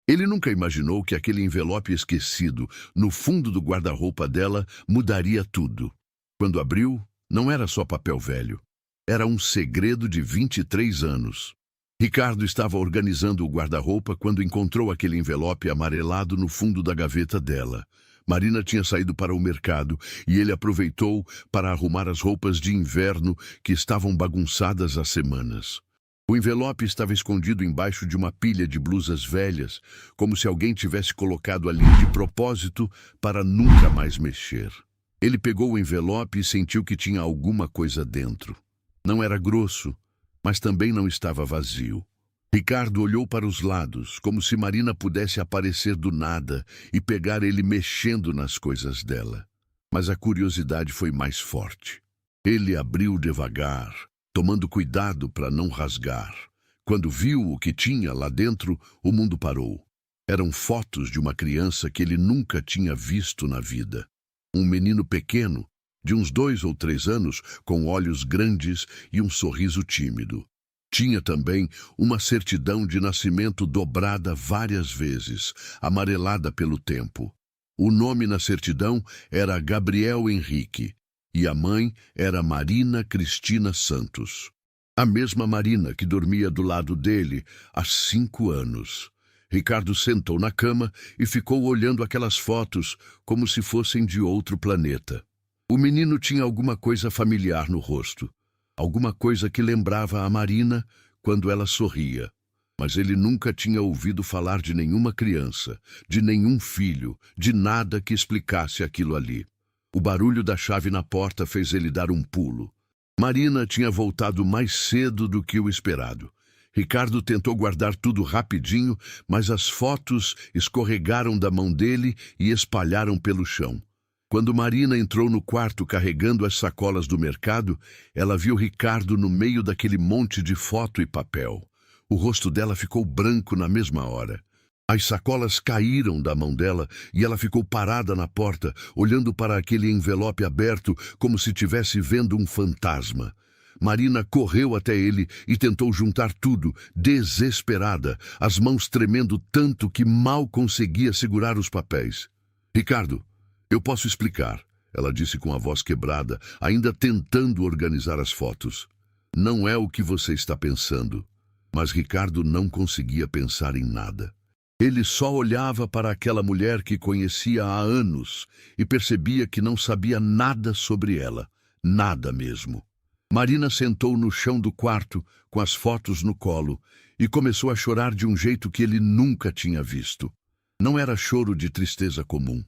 Ele nunca imaginou que aquele envelope esquecido no fundo do guarda-roupa dela mudaria tudo. Quando abriu, não era só papel velho. Era um segredo de 23 anos. Ricardo estava organizando o guarda-roupa quando encontrou aquele envelope amarelado no fundo da gaveta dela. Marina tinha saído para o mercado e ele aproveitou para arrumar as roupas de inverno que estavam bagunçadas há semanas. O envelope estava escondido embaixo de uma pilha de blusas velhas, como se alguém tivesse colocado ali de propósito para nunca mais mexer. Ele pegou o envelope e sentiu que tinha alguma coisa dentro. Não era grosso, mas também não estava vazio. Ricardo olhou para os lados, como se Marina pudesse aparecer do nada e pegar ele mexendo nas coisas dela. Mas a curiosidade foi mais forte. Ele abriu devagar, tomando cuidado para não rasgar. Quando viu o que tinha lá dentro, o mundo parou. Eram fotos de uma criança que ele nunca tinha visto na vida. Um menino pequeno, de uns 2 ou 3 anos, com olhos grandes e um sorriso tímido. Tinha também uma certidão de nascimento dobrada várias vezes, amarelada pelo tempo. O nome na certidão era Gabriel Henrique e a mãe era Marina Cristina Santos. A mesma Marina que dormia do lado dele há 5 anos. Ricardo sentou na cama e ficou olhando aquelas fotos como se fossem de outro planeta. O menino tinha alguma coisa familiar no rosto. Alguma coisa que lembrava a Marina quando ela sorria. Mas ele nunca tinha ouvido falar de nenhuma criança, de nenhum filho, de nada que explicasse aquilo ali. O barulho da chave na porta fez ele dar um pulo. Marina tinha voltado mais cedo do que o esperado. Ricardo tentou guardar tudo rapidinho, mas as fotos escorregaram da mão dele e espalharam pelo chão. Quando Marina entrou no quarto carregando as sacolas do mercado, ela viu Ricardo no meio daquele monte de foto e papel. O rosto dela ficou branco na mesma hora. As sacolas caíram da mão dela e ela ficou parada na porta, olhando para aquele envelope aberto como se estivesse vendo um fantasma. Marina correu até ele e tentou juntar tudo, desesperada, as mãos tremendo tanto que mal conseguia segurar os papéis. Ricardo, eu posso explicar, ela disse com a voz quebrada, ainda tentando organizar as fotos. Não é o que você está pensando. Mas Ricardo não conseguia pensar em nada. Ele só olhava para aquela mulher que conhecia há anos e percebia que não sabia nada sobre ela, nada mesmo. Marina sentou no chão do quarto, com as fotos no colo, e começou a chorar de um jeito que ele nunca tinha visto. Não era choro de tristeza comum.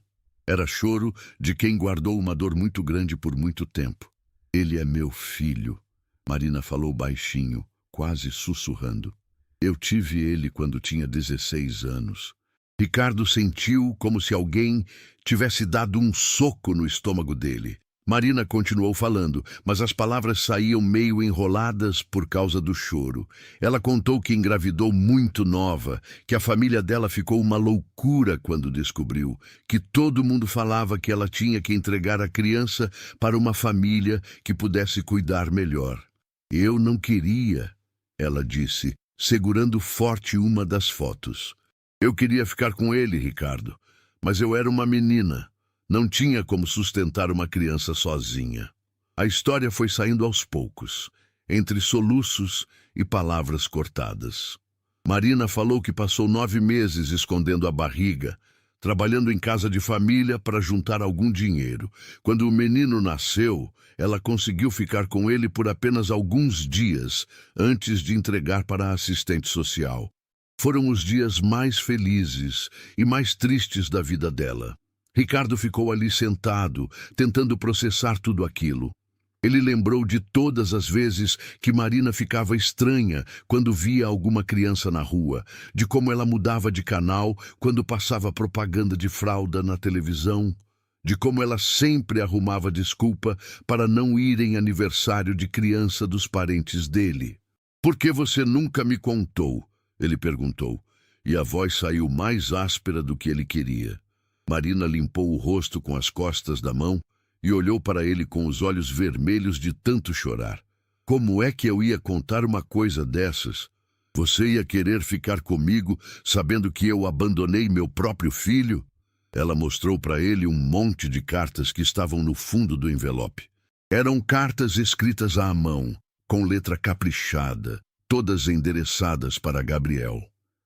Era choro de quem guardou uma dor muito grande por muito tempo. Ele é meu filho, Marina falou baixinho, quase sussurrando. Eu tive ele quando tinha 16 anos. Ricardo sentiu como se alguém tivesse dado um soco no estômago dele. Marina continuou falando, mas as palavras saíam meio enroladas por causa do choro. Ela contou que engravidou muito nova, que a família dela ficou uma loucura quando descobriu, que todo mundo falava que ela tinha que entregar a criança para uma família que pudesse cuidar melhor. Eu não queria, ela disse, segurando forte uma das fotos. Eu queria ficar com ele, Ricardo, mas eu era uma menina. Não tinha como sustentar uma criança sozinha. A história foi saindo aos poucos, entre soluços e palavras cortadas. Marina falou que passou 9 meses escondendo a barriga, trabalhando em casa de família para juntar algum dinheiro. Quando o menino nasceu, ela conseguiu ficar com ele por apenas alguns dias antes de entregar para a assistente social. Foram os dias mais felizes e mais tristes da vida dela. Ricardo ficou ali sentado, tentando processar tudo aquilo. Ele lembrou de todas as vezes que Marina ficava estranha quando via alguma criança na rua, de como ela mudava de canal quando passava propaganda de fralda na televisão, de como ela sempre arrumava desculpa para não ir em aniversário de criança dos parentes dele. "Por que você nunca me contou?" ele perguntou, e a voz saiu mais áspera do que ele queria. Marina limpou o rosto com as costas da mão e olhou para ele com os olhos vermelhos de tanto chorar. Como é que eu ia contar uma coisa dessas? Você ia querer ficar comigo, sabendo que eu abandonei meu próprio filho? Ela mostrou para ele um monte de cartas que estavam no fundo do envelope. Eram cartas escritas à mão, com letra caprichada, todas endereçadas para Gabriel.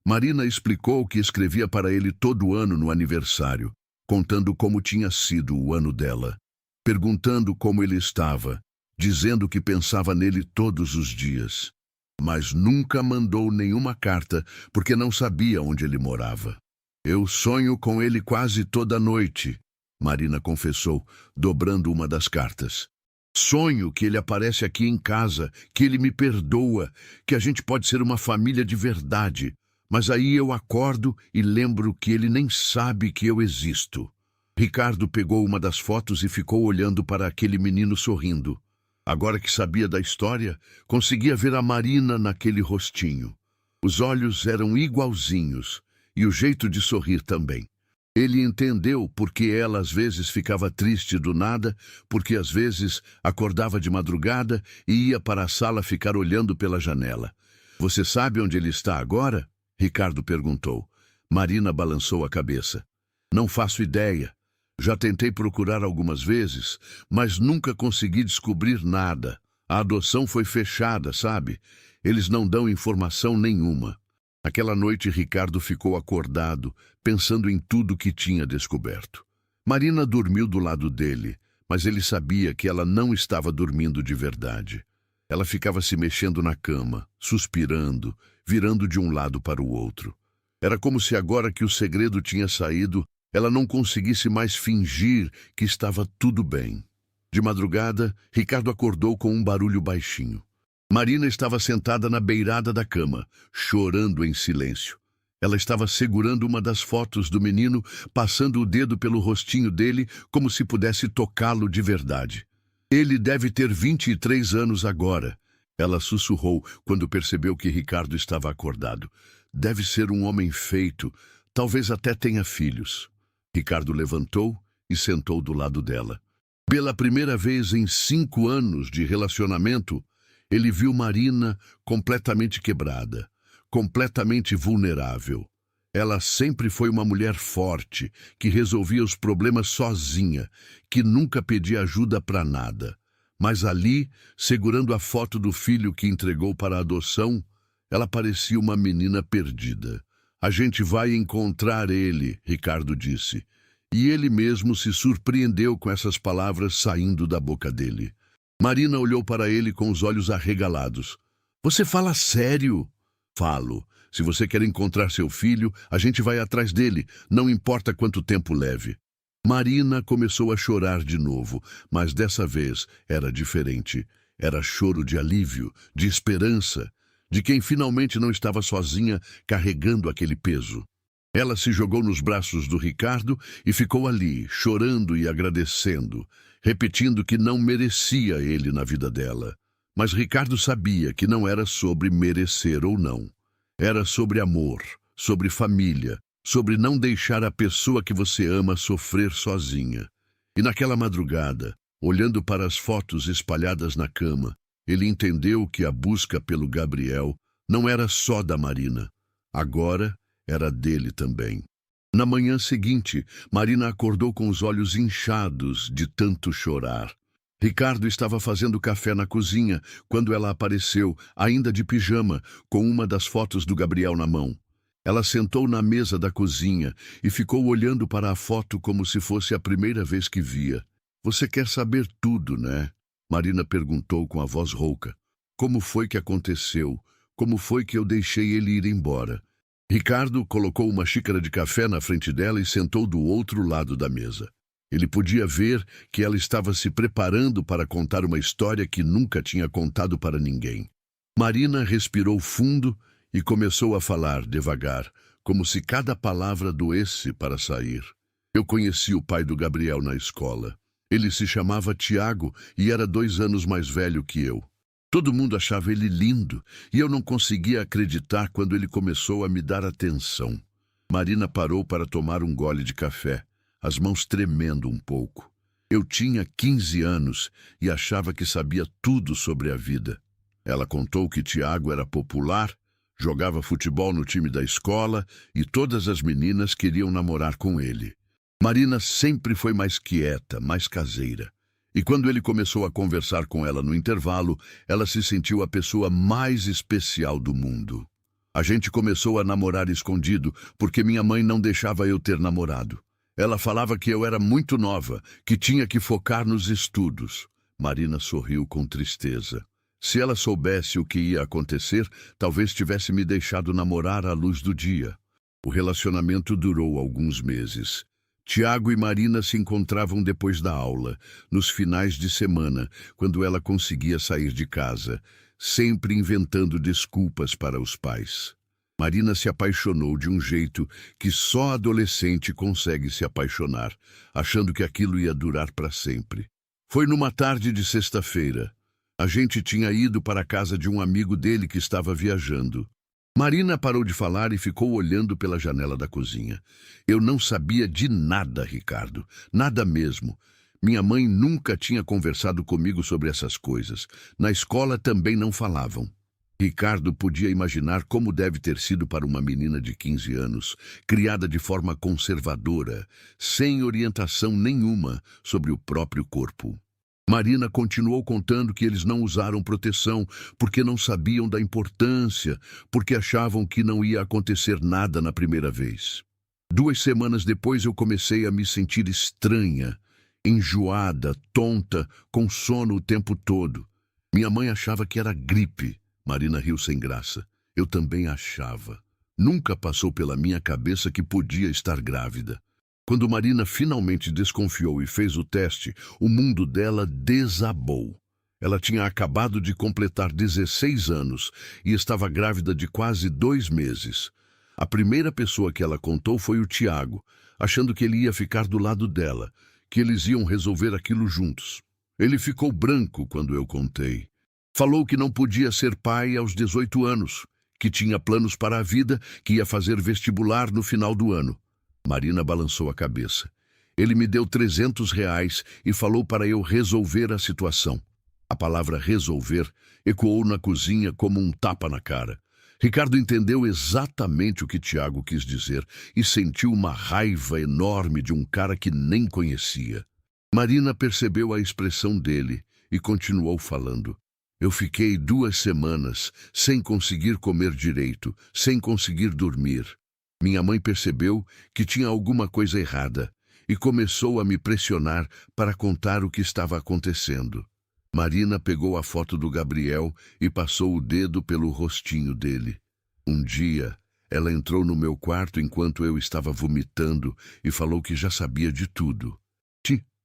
Marina explicou que escrevia para ele todo ano no aniversário, contando como tinha sido o ano dela, perguntando como ele estava, dizendo que pensava nele todos os dias. Mas nunca mandou nenhuma carta porque não sabia onde ele morava. Eu sonho com ele quase toda noite, Marina confessou, dobrando uma das cartas. Sonho que ele aparece aqui em casa, que ele me perdoa, que a gente pode ser uma família de verdade. Mas aí eu acordo e lembro que ele nem sabe que eu existo. Ricardo pegou uma das fotos e ficou olhando para aquele menino sorrindo. Agora que sabia da história, conseguia ver a Marina naquele rostinho. Os olhos eram igualzinhos, e o jeito de sorrir também. Ele entendeu porque ela às vezes ficava triste do nada, porque às vezes acordava de madrugada e ia para a sala ficar olhando pela janela. Você sabe onde ele está agora? Ricardo perguntou. Marina balançou a cabeça. Não faço ideia. Já tentei procurar algumas vezes, mas nunca consegui descobrir nada. A adoção foi fechada, sabe? Eles não dão informação nenhuma. Aquela noite, Ricardo ficou acordado, pensando em tudo que tinha descoberto. Marina dormiu do lado dele, mas ele sabia que ela não estava dormindo de verdade. Ela ficava se mexendo na cama, suspirando, virando de um lado para o outro. Era como se agora que o segredo tinha saído, ela não conseguisse mais fingir que estava tudo bem. De madrugada, Ricardo acordou com um barulho baixinho. Marina estava sentada na beirada da cama, chorando em silêncio. Ela estava segurando uma das fotos do menino, passando o dedo pelo rostinho dele, como se pudesse tocá-lo de verdade. Ele deve ter 23 anos agora. Ela sussurrou quando percebeu que Ricardo estava acordado. Deve ser um homem feito, talvez até tenha filhos. Ricardo levantou e sentou do lado dela. Pela primeira vez em 5 anos de relacionamento, ele viu Marina completamente quebrada, completamente vulnerável. Ela sempre foi uma mulher forte, que resolvia os problemas sozinha, que nunca pedia ajuda para nada. Mas ali, segurando a foto do filho que entregou para a adoção, ela parecia uma menina perdida. A gente vai encontrar ele, Ricardo disse. E ele mesmo se surpreendeu com essas palavras saindo da boca dele. Marina olhou para ele com os olhos arregalados. Você fala sério? Falo. Se você quer encontrar seu filho, a gente vai atrás dele, não importa quanto tempo leve. Marina começou a chorar de novo, mas dessa vez era diferente. Era choro de alívio, de esperança, de quem finalmente não estava sozinha carregando aquele peso. Ela se jogou nos braços do Ricardo e ficou ali, chorando e agradecendo, repetindo que não merecia ele na vida dela. Mas Ricardo sabia que não era sobre merecer ou não. Era sobre amor, sobre família, sobre não deixar a pessoa que você ama sofrer sozinha. E naquela madrugada, olhando para as fotos espalhadas na cama, ele entendeu que a busca pelo Gabriel não era só da Marina. Agora era dele também. Na manhã seguinte, Marina acordou com os olhos inchados de tanto chorar. Ricardo estava fazendo café na cozinha quando ela apareceu, ainda de pijama, com uma das fotos do Gabriel na mão. Ela sentou na mesa da cozinha e ficou olhando para a foto como se fosse a primeira vez que via. Você quer saber tudo, né? Marina perguntou com a voz rouca. Como foi que aconteceu? Como foi que eu deixei ele ir embora? Ricardo colocou uma xícara de café na frente dela e sentou do outro lado da mesa. Ele podia ver que ela estava se preparando para contar uma história que nunca tinha contado para ninguém. Marina respirou fundo e começou a falar devagar, como se cada palavra doesse para sair. Eu conheci o pai do Gabriel na escola. Ele se chamava Tiago e era 2 anos mais velho que eu. Todo mundo achava ele lindo e eu não conseguia acreditar quando ele começou a me dar atenção. Marina parou para tomar um gole de café, as mãos tremendo um pouco. Eu tinha 15 anos e achava que sabia tudo sobre a vida. Ela contou que Tiago era popular, Jogava futebol no time da escola e todas as meninas queriam namorar com ele. Marina sempre foi mais quieta, mais caseira. E quando ele começou a conversar com ela no intervalo, ela se sentiu a pessoa mais especial do mundo. A gente começou a namorar escondido, porque minha mãe não deixava eu ter namorado. Ela falava que eu era muito nova, que tinha que focar nos estudos. Marina sorriu com tristeza. Se ela soubesse o que ia acontecer, talvez tivesse me deixado namorar à luz do dia. O relacionamento durou alguns meses. Tiago e Marina se encontravam depois da aula, nos finais de semana, quando ela conseguia sair de casa, sempre inventando desculpas para os pais. Marina se apaixonou de um jeito que só adolescente consegue se apaixonar, achando que aquilo ia durar para sempre. Foi numa tarde de sexta-feira. A gente tinha ido para a casa de um amigo dele que estava viajando. Marina parou de falar e ficou olhando pela janela da cozinha. Eu não sabia de nada, Ricardo. Nada mesmo. Minha mãe nunca tinha conversado comigo sobre essas coisas. Na escola também não falavam. Ricardo podia imaginar como deve ter sido para uma menina de 15 anos, criada de forma conservadora, sem orientação nenhuma sobre o próprio corpo. Marina continuou contando que eles não usaram proteção porque não sabiam da importância, porque achavam que não ia acontecer nada na primeira vez. 2 semanas depois eu comecei a me sentir estranha, enjoada, tonta, com sono o tempo todo. Minha mãe achava que era gripe. Marina riu sem graça. Eu também achava. Nunca passou pela minha cabeça que podia estar grávida. Quando Marina finalmente desconfiou e fez o teste, o mundo dela desabou. Ela tinha acabado de completar 16 anos e estava grávida de quase 2 meses. A primeira pessoa que ela contou foi o Tiago, achando que ele ia ficar do lado dela, que eles iam resolver aquilo juntos. Ele ficou branco quando eu contei. Falou que não podia ser pai aos 18 anos, que tinha planos para a vida, que ia fazer vestibular no final do ano. Marina balançou a cabeça. Ele me deu R$ 300 e falou para eu resolver a situação. A palavra resolver ecoou na cozinha como um tapa na cara. Ricardo entendeu exatamente o que Tiago quis dizer e sentiu uma raiva enorme de um cara que nem conhecia. Marina percebeu a expressão dele e continuou falando. Eu fiquei 2 semanas sem conseguir comer direito, sem conseguir dormir. Minha mãe percebeu que tinha alguma coisa errada e começou a me pressionar para contar o que estava acontecendo. Marina pegou a foto do Gabriel e passou o dedo pelo rostinho dele. Um dia, ela entrou no meu quarto enquanto eu estava vomitando e falou que já sabia de tudo.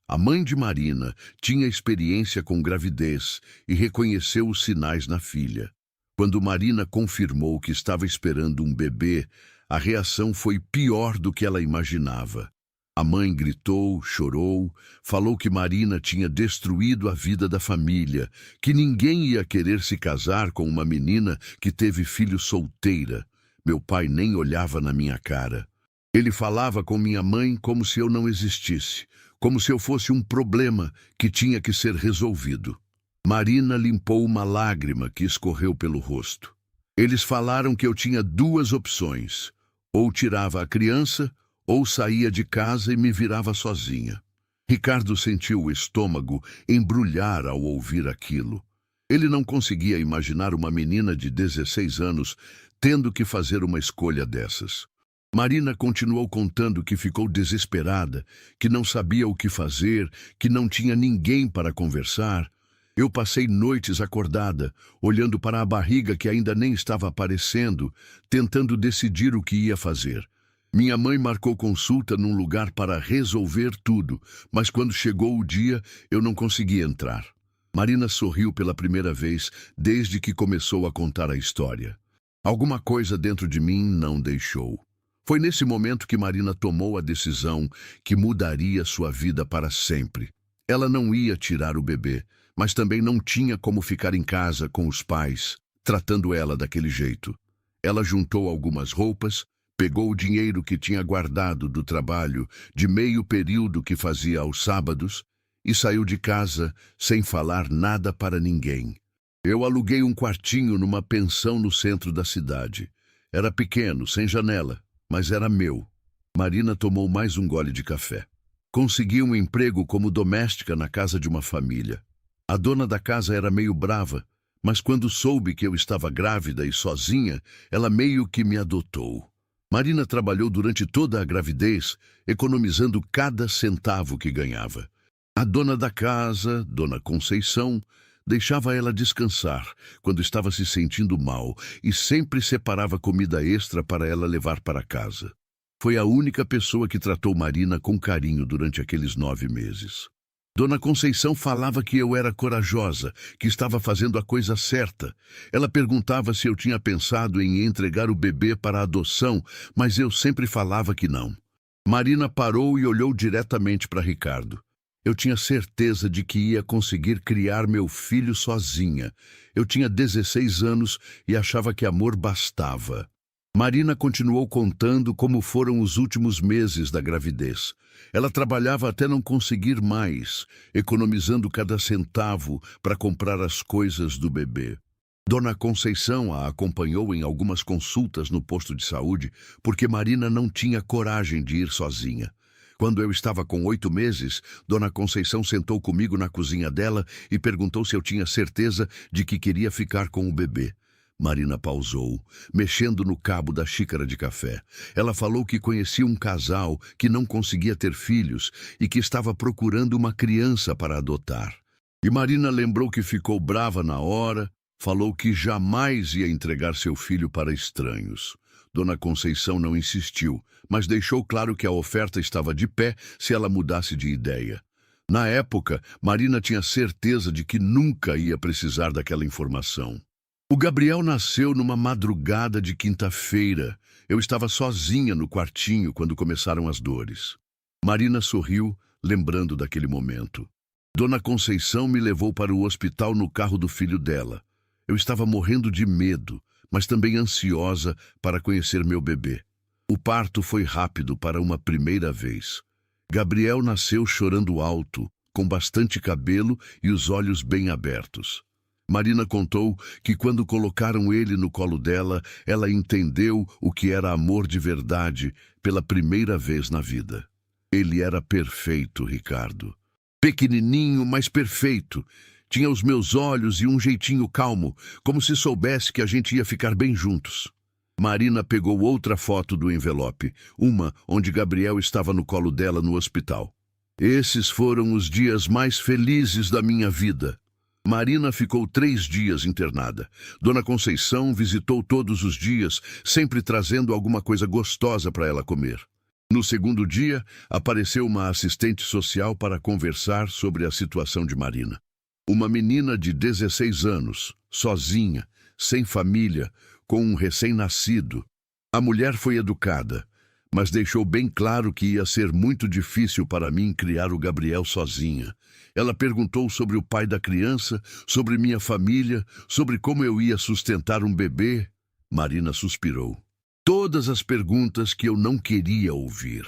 A mãe de Marina tinha experiência com gravidez e reconheceu os sinais na filha. Quando Marina confirmou que estava esperando um bebê, a reação foi pior do que ela imaginava. A mãe gritou, chorou, falou que Marina tinha destruído a vida da família, que ninguém ia querer se casar com uma menina que teve filho solteira. Meu pai nem olhava na minha cara. Ele falava com minha mãe como se eu não existisse, como se eu fosse um problema que tinha que ser resolvido. Marina limpou uma lágrima que escorreu pelo rosto. Eles falaram que eu tinha 2 opções. Ou tirava a criança, ou saía de casa e me virava sozinha. Ricardo sentiu o estômago embrulhar ao ouvir aquilo. Ele não conseguia imaginar uma menina de 16 anos tendo que fazer uma escolha dessas. Marina continuou contando que ficou desesperada, que não sabia o que fazer, que não tinha ninguém para conversar. Eu passei noites acordada, olhando para a barriga que ainda nem estava aparecendo, tentando decidir o que ia fazer. Minha mãe marcou consulta num lugar para resolver tudo, mas quando chegou o dia, eu não consegui entrar. Marina sorriu pela primeira vez desde que começou a contar a história. Alguma coisa dentro de mim não deixou. Foi nesse momento que Marina tomou a decisão que mudaria sua vida para sempre. Ela não ia tirar o bebê, mas também não tinha como ficar em casa com os pais, tratando ela daquele jeito. Ela juntou algumas roupas, pegou o dinheiro que tinha guardado do trabalho de meio período que fazia aos sábados e saiu de casa sem falar nada para ninguém. Eu aluguei um quartinho numa pensão no centro da cidade. Era pequeno, sem janela, mas era meu. Marina tomou mais um gole de café. Consegui um emprego como doméstica na casa de uma família. A dona da casa era meio brava, mas quando soube que eu estava grávida e sozinha, ela meio que me adotou. Marina trabalhou durante toda a gravidez, economizando cada centavo que ganhava. A dona da casa, Dona Conceição, deixava ela descansar quando estava se sentindo mal e sempre separava comida extra para ela levar para casa. Foi a única pessoa que tratou Marina com carinho durante aqueles 9 meses. Dona Conceição falava que eu era corajosa, que estava fazendo a coisa certa. Ela perguntava se eu tinha pensado em entregar o bebê para adoção, mas eu sempre falava que não. Marina parou e olhou diretamente para Ricardo. Eu tinha certeza de que ia conseguir criar meu filho sozinha. Eu tinha 16 anos e achava que amor bastava. Marina continuou contando como foram os últimos meses da gravidez. Ela trabalhava até não conseguir mais, economizando cada centavo para comprar as coisas do bebê. Dona Conceição a acompanhou em algumas consultas no posto de saúde porque Marina não tinha coragem de ir sozinha. Quando eu estava com 8 meses, Dona Conceição sentou comigo na cozinha dela e perguntou se eu tinha certeza de que queria ficar com o bebê. Marina pausou, mexendo no cabo da xícara de café. Ela falou que conhecia um casal que não conseguia ter filhos e que estava procurando uma criança para adotar. E Marina lembrou que ficou brava na hora, falou que jamais ia entregar seu filho para estranhos. Dona Conceição não insistiu, mas deixou claro que a oferta estava de pé se ela mudasse de ideia. Na época, Marina tinha certeza de que nunca ia precisar daquela informação. O Gabriel nasceu numa madrugada de quinta-feira. Eu estava sozinha no quartinho quando começaram as dores. Marina sorriu, lembrando daquele momento. Dona Conceição me levou para o hospital no carro do filho dela. Eu estava morrendo de medo, mas também ansiosa para conhecer meu bebê. O parto foi rápido para uma primeira vez. Gabriel nasceu chorando alto, com bastante cabelo e os olhos bem abertos. Marina contou que quando colocaram ele no colo dela, ela entendeu o que era amor de verdade pela primeira vez na vida. Ele era perfeito, Ricardo. Pequenininho, mas perfeito. Tinha os meus olhos e um jeitinho calmo, como se soubesse que a gente ia ficar bem juntos. Marina pegou outra foto do envelope, uma onde Gabriel estava no colo dela no hospital. Esses foram os dias mais felizes da minha vida. Marina ficou 3 dias internada. Dona Conceição visitou todos os dias, sempre trazendo alguma coisa gostosa para ela comer. No segundo dia, apareceu uma assistente social para conversar sobre a situação de Marina. Uma menina de 16 anos, sozinha, sem família, com um recém-nascido. A mulher foi educada, mas deixou bem claro que ia ser muito difícil para mim criar o Gabriel sozinha. Ela perguntou sobre o pai da criança, sobre minha família, sobre como eu ia sustentar um bebê. Marina suspirou. Todas as perguntas que eu não queria ouvir.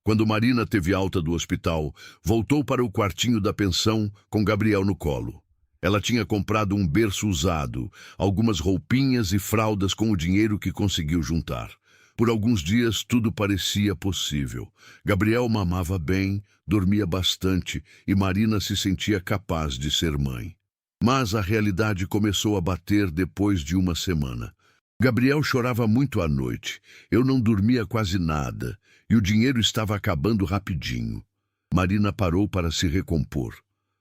Quando Marina teve alta do hospital, voltou para o quartinho da pensão com Gabriel no colo. Ela tinha comprado um berço usado, algumas roupinhas e fraldas com o dinheiro que conseguiu juntar. Por alguns dias tudo parecia possível. Gabriel mamava bem, dormia bastante e Marina se sentia capaz de ser mãe. Mas a realidade começou a bater depois de uma semana. Gabriel chorava muito à noite. Eu não dormia quase nada e o dinheiro estava acabando rapidinho. Marina parou para se recompor.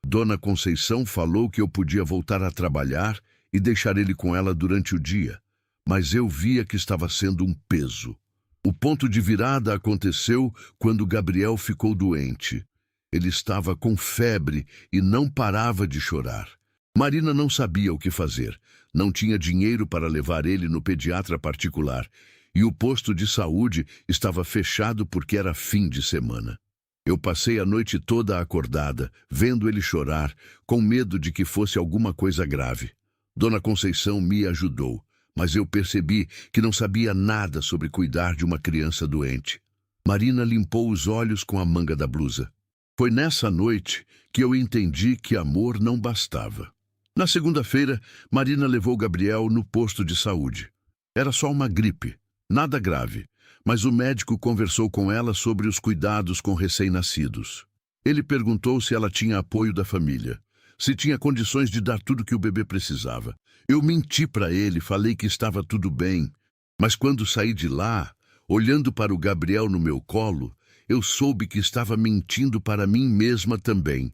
Dona Conceição falou que eu podia voltar a trabalhar e deixar ele com ela durante o dia. Mas eu via que estava sendo um peso. O ponto de virada aconteceu quando Gabriel ficou doente. Ele estava com febre e não parava de chorar. Marina não sabia o que fazer. Não tinha dinheiro para levar ele no pediatra particular e o posto de saúde estava fechado porque era fim de semana. Eu passei a noite toda acordada, vendo ele chorar, com medo de que fosse alguma coisa grave. Dona Conceição me ajudou, mas eu percebi que não sabia nada sobre cuidar de uma criança doente. Marina limpou os olhos com a manga da blusa. Foi nessa noite que eu entendi que amor não bastava. Na segunda-feira, Marina levou Gabriel no posto de saúde. Era só uma gripe, nada grave, mas o médico conversou com ela sobre os cuidados com recém-nascidos. Ele perguntou se ela tinha apoio da família, se tinha condições de dar tudo que o bebê precisava. Eu menti para ele, falei que estava tudo bem, mas quando saí de lá, olhando para o Gabriel no meu colo, eu soube que estava mentindo para mim mesma também.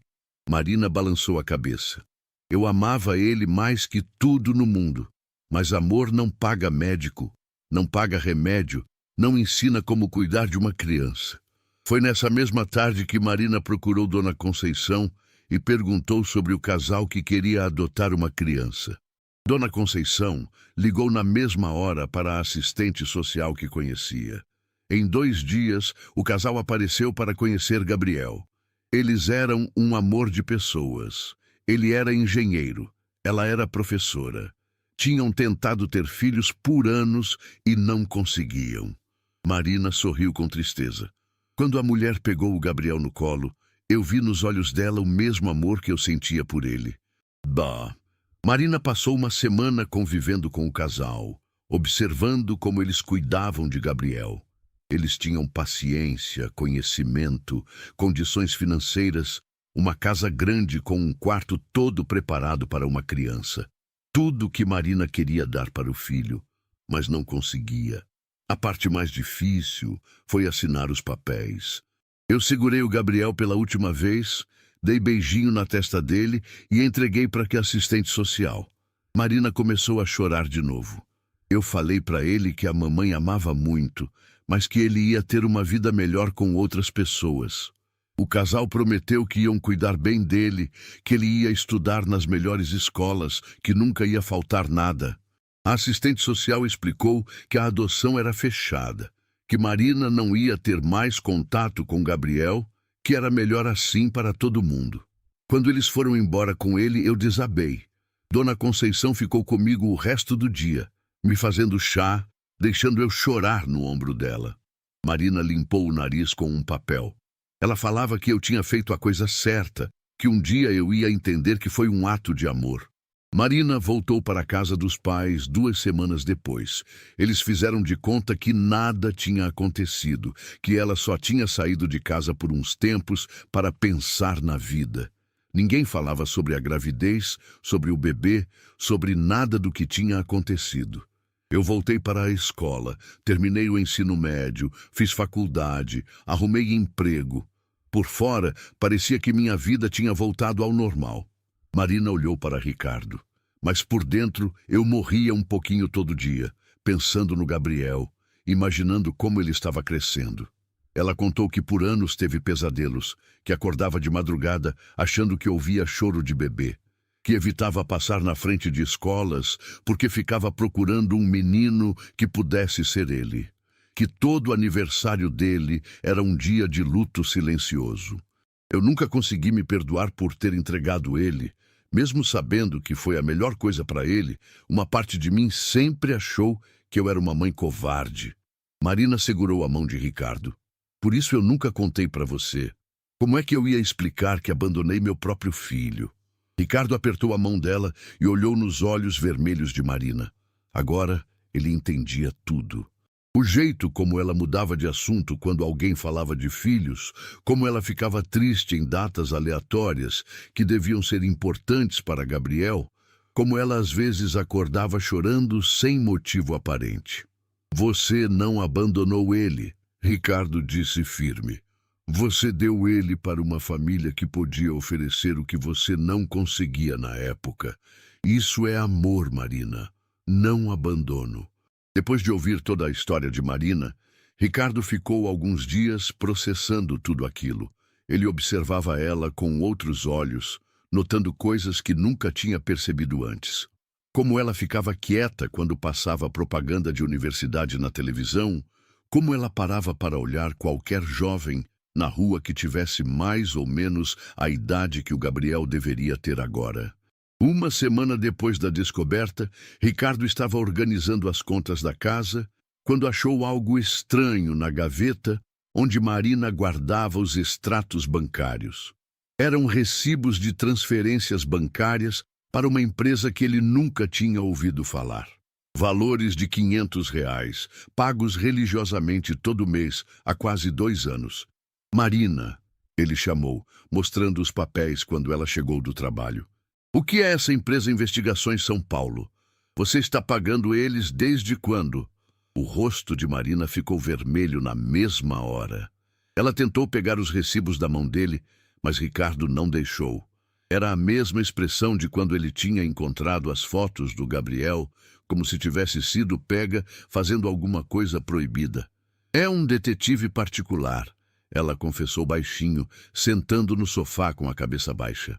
Marina balançou a cabeça. Eu amava ele mais que tudo no mundo, mas amor não paga médico, não paga remédio, não ensina como cuidar de uma criança. Foi nessa mesma tarde que Marina procurou Dona Conceição e perguntou sobre o casal que queria adotar uma criança. Dona Conceição ligou na mesma hora para a assistente social que conhecia. Em 2 dias, o casal apareceu para conhecer Gabriel. Eles eram um amor de pessoas. Ele era engenheiro, ela era professora. Tinham tentado ter filhos por anos e não conseguiam. Marina sorriu com tristeza. Quando a mulher pegou o Gabriel no colo, eu vi nos olhos dela o mesmo amor que eu sentia por ele. Bah! Marina passou uma semana convivendo com o casal, observando como eles cuidavam de Gabriel. Eles tinham paciência, conhecimento, condições financeiras, uma casa grande com um quarto todo preparado para uma criança. Tudo que Marina queria dar para o filho, mas não conseguia. A parte mais difícil foi assinar os papéis. Eu segurei o Gabriel pela última vez, dei beijinho na testa dele e entreguei para que assistente social. Marina começou a chorar de novo. Eu falei para ele que a mamãe amava muito, mas que ele ia ter uma vida melhor com outras pessoas. O casal prometeu que iam cuidar bem dele, que ele ia estudar nas melhores escolas, que nunca ia faltar nada. A assistente social explicou que a adoção era fechada, que Marina não ia ter mais contato com Gabriel, que era melhor assim para todo mundo. Quando eles foram embora com ele, eu desabei. Dona Conceição ficou comigo o resto do dia, me fazendo chá, deixando eu chorar no ombro dela. Marina limpou o nariz com um papel. Ela falava que eu tinha feito a coisa certa, que um dia eu ia entender que foi um ato de amor. Marina voltou para a casa dos pais 2 semanas depois. Eles fizeram de conta que nada tinha acontecido, que ela só tinha saído de casa por uns tempos para pensar na vida. Ninguém falava sobre a gravidez, sobre o bebê, sobre nada do que tinha acontecido. Eu voltei para a escola, terminei o ensino médio, fiz faculdade, arrumei emprego. Por fora, parecia que minha vida tinha voltado ao normal. Marina olhou para Ricardo, mas por dentro eu morria um pouquinho todo dia, pensando no Gabriel, imaginando como ele estava crescendo. Ela contou que por anos teve pesadelos, que acordava de madrugada achando que ouvia choro de bebê, que evitava passar na frente de escolas porque ficava procurando um menino que pudesse ser ele, que todo aniversário dele era um dia de luto silencioso. Eu nunca consegui me perdoar por ter entregado ele. Mesmo sabendo que foi a melhor coisa para ele, uma parte de mim sempre achou que eu era uma mãe covarde. Marina segurou a mão de Ricardo. Por isso eu nunca contei para você. Como é que eu ia explicar que abandonei meu próprio filho? Ricardo apertou a mão dela e olhou nos olhos vermelhos de Marina. Agora ele entendia tudo. O jeito como ela mudava de assunto quando alguém falava de filhos, como ela ficava triste em datas aleatórias que deviam ser importantes para Gabriel, como ela às vezes acordava chorando sem motivo aparente. Você não abandonou ele, Ricardo disse firme. Você deu ele para uma família que podia oferecer o que você não conseguia na época. Isso é amor, Marina, não abandono. Depois de ouvir toda a história de Marina, Ricardo ficou alguns dias processando tudo aquilo. Ele observava ela com outros olhos, notando coisas que nunca tinha percebido antes. Como ela ficava quieta quando passava propaganda de universidade na televisão, como ela parava para olhar qualquer jovem na rua que tivesse mais ou menos a idade que o Gabriel deveria ter agora. Uma semana depois da descoberta, Ricardo estava organizando as contas da casa quando achou algo estranho na gaveta onde Marina guardava os extratos bancários. Eram recibos de transferências bancárias para uma empresa que ele nunca tinha ouvido falar. Valores de R$ 500, pagos religiosamente todo mês há quase 2 anos. Marina, ele chamou, mostrando os papéis quando ela chegou do trabalho. O que é essa empresa Investigações São Paulo? Você está pagando eles desde quando? O rosto de Marina ficou vermelho na mesma hora. Ela tentou pegar os recibos da mão dele, mas Ricardo não deixou. Era a mesma expressão de quando ele tinha encontrado as fotos do Gabriel, como se tivesse sido pega fazendo alguma coisa proibida. É um detetive particular, ela confessou baixinho, sentando no sofá com a cabeça baixa.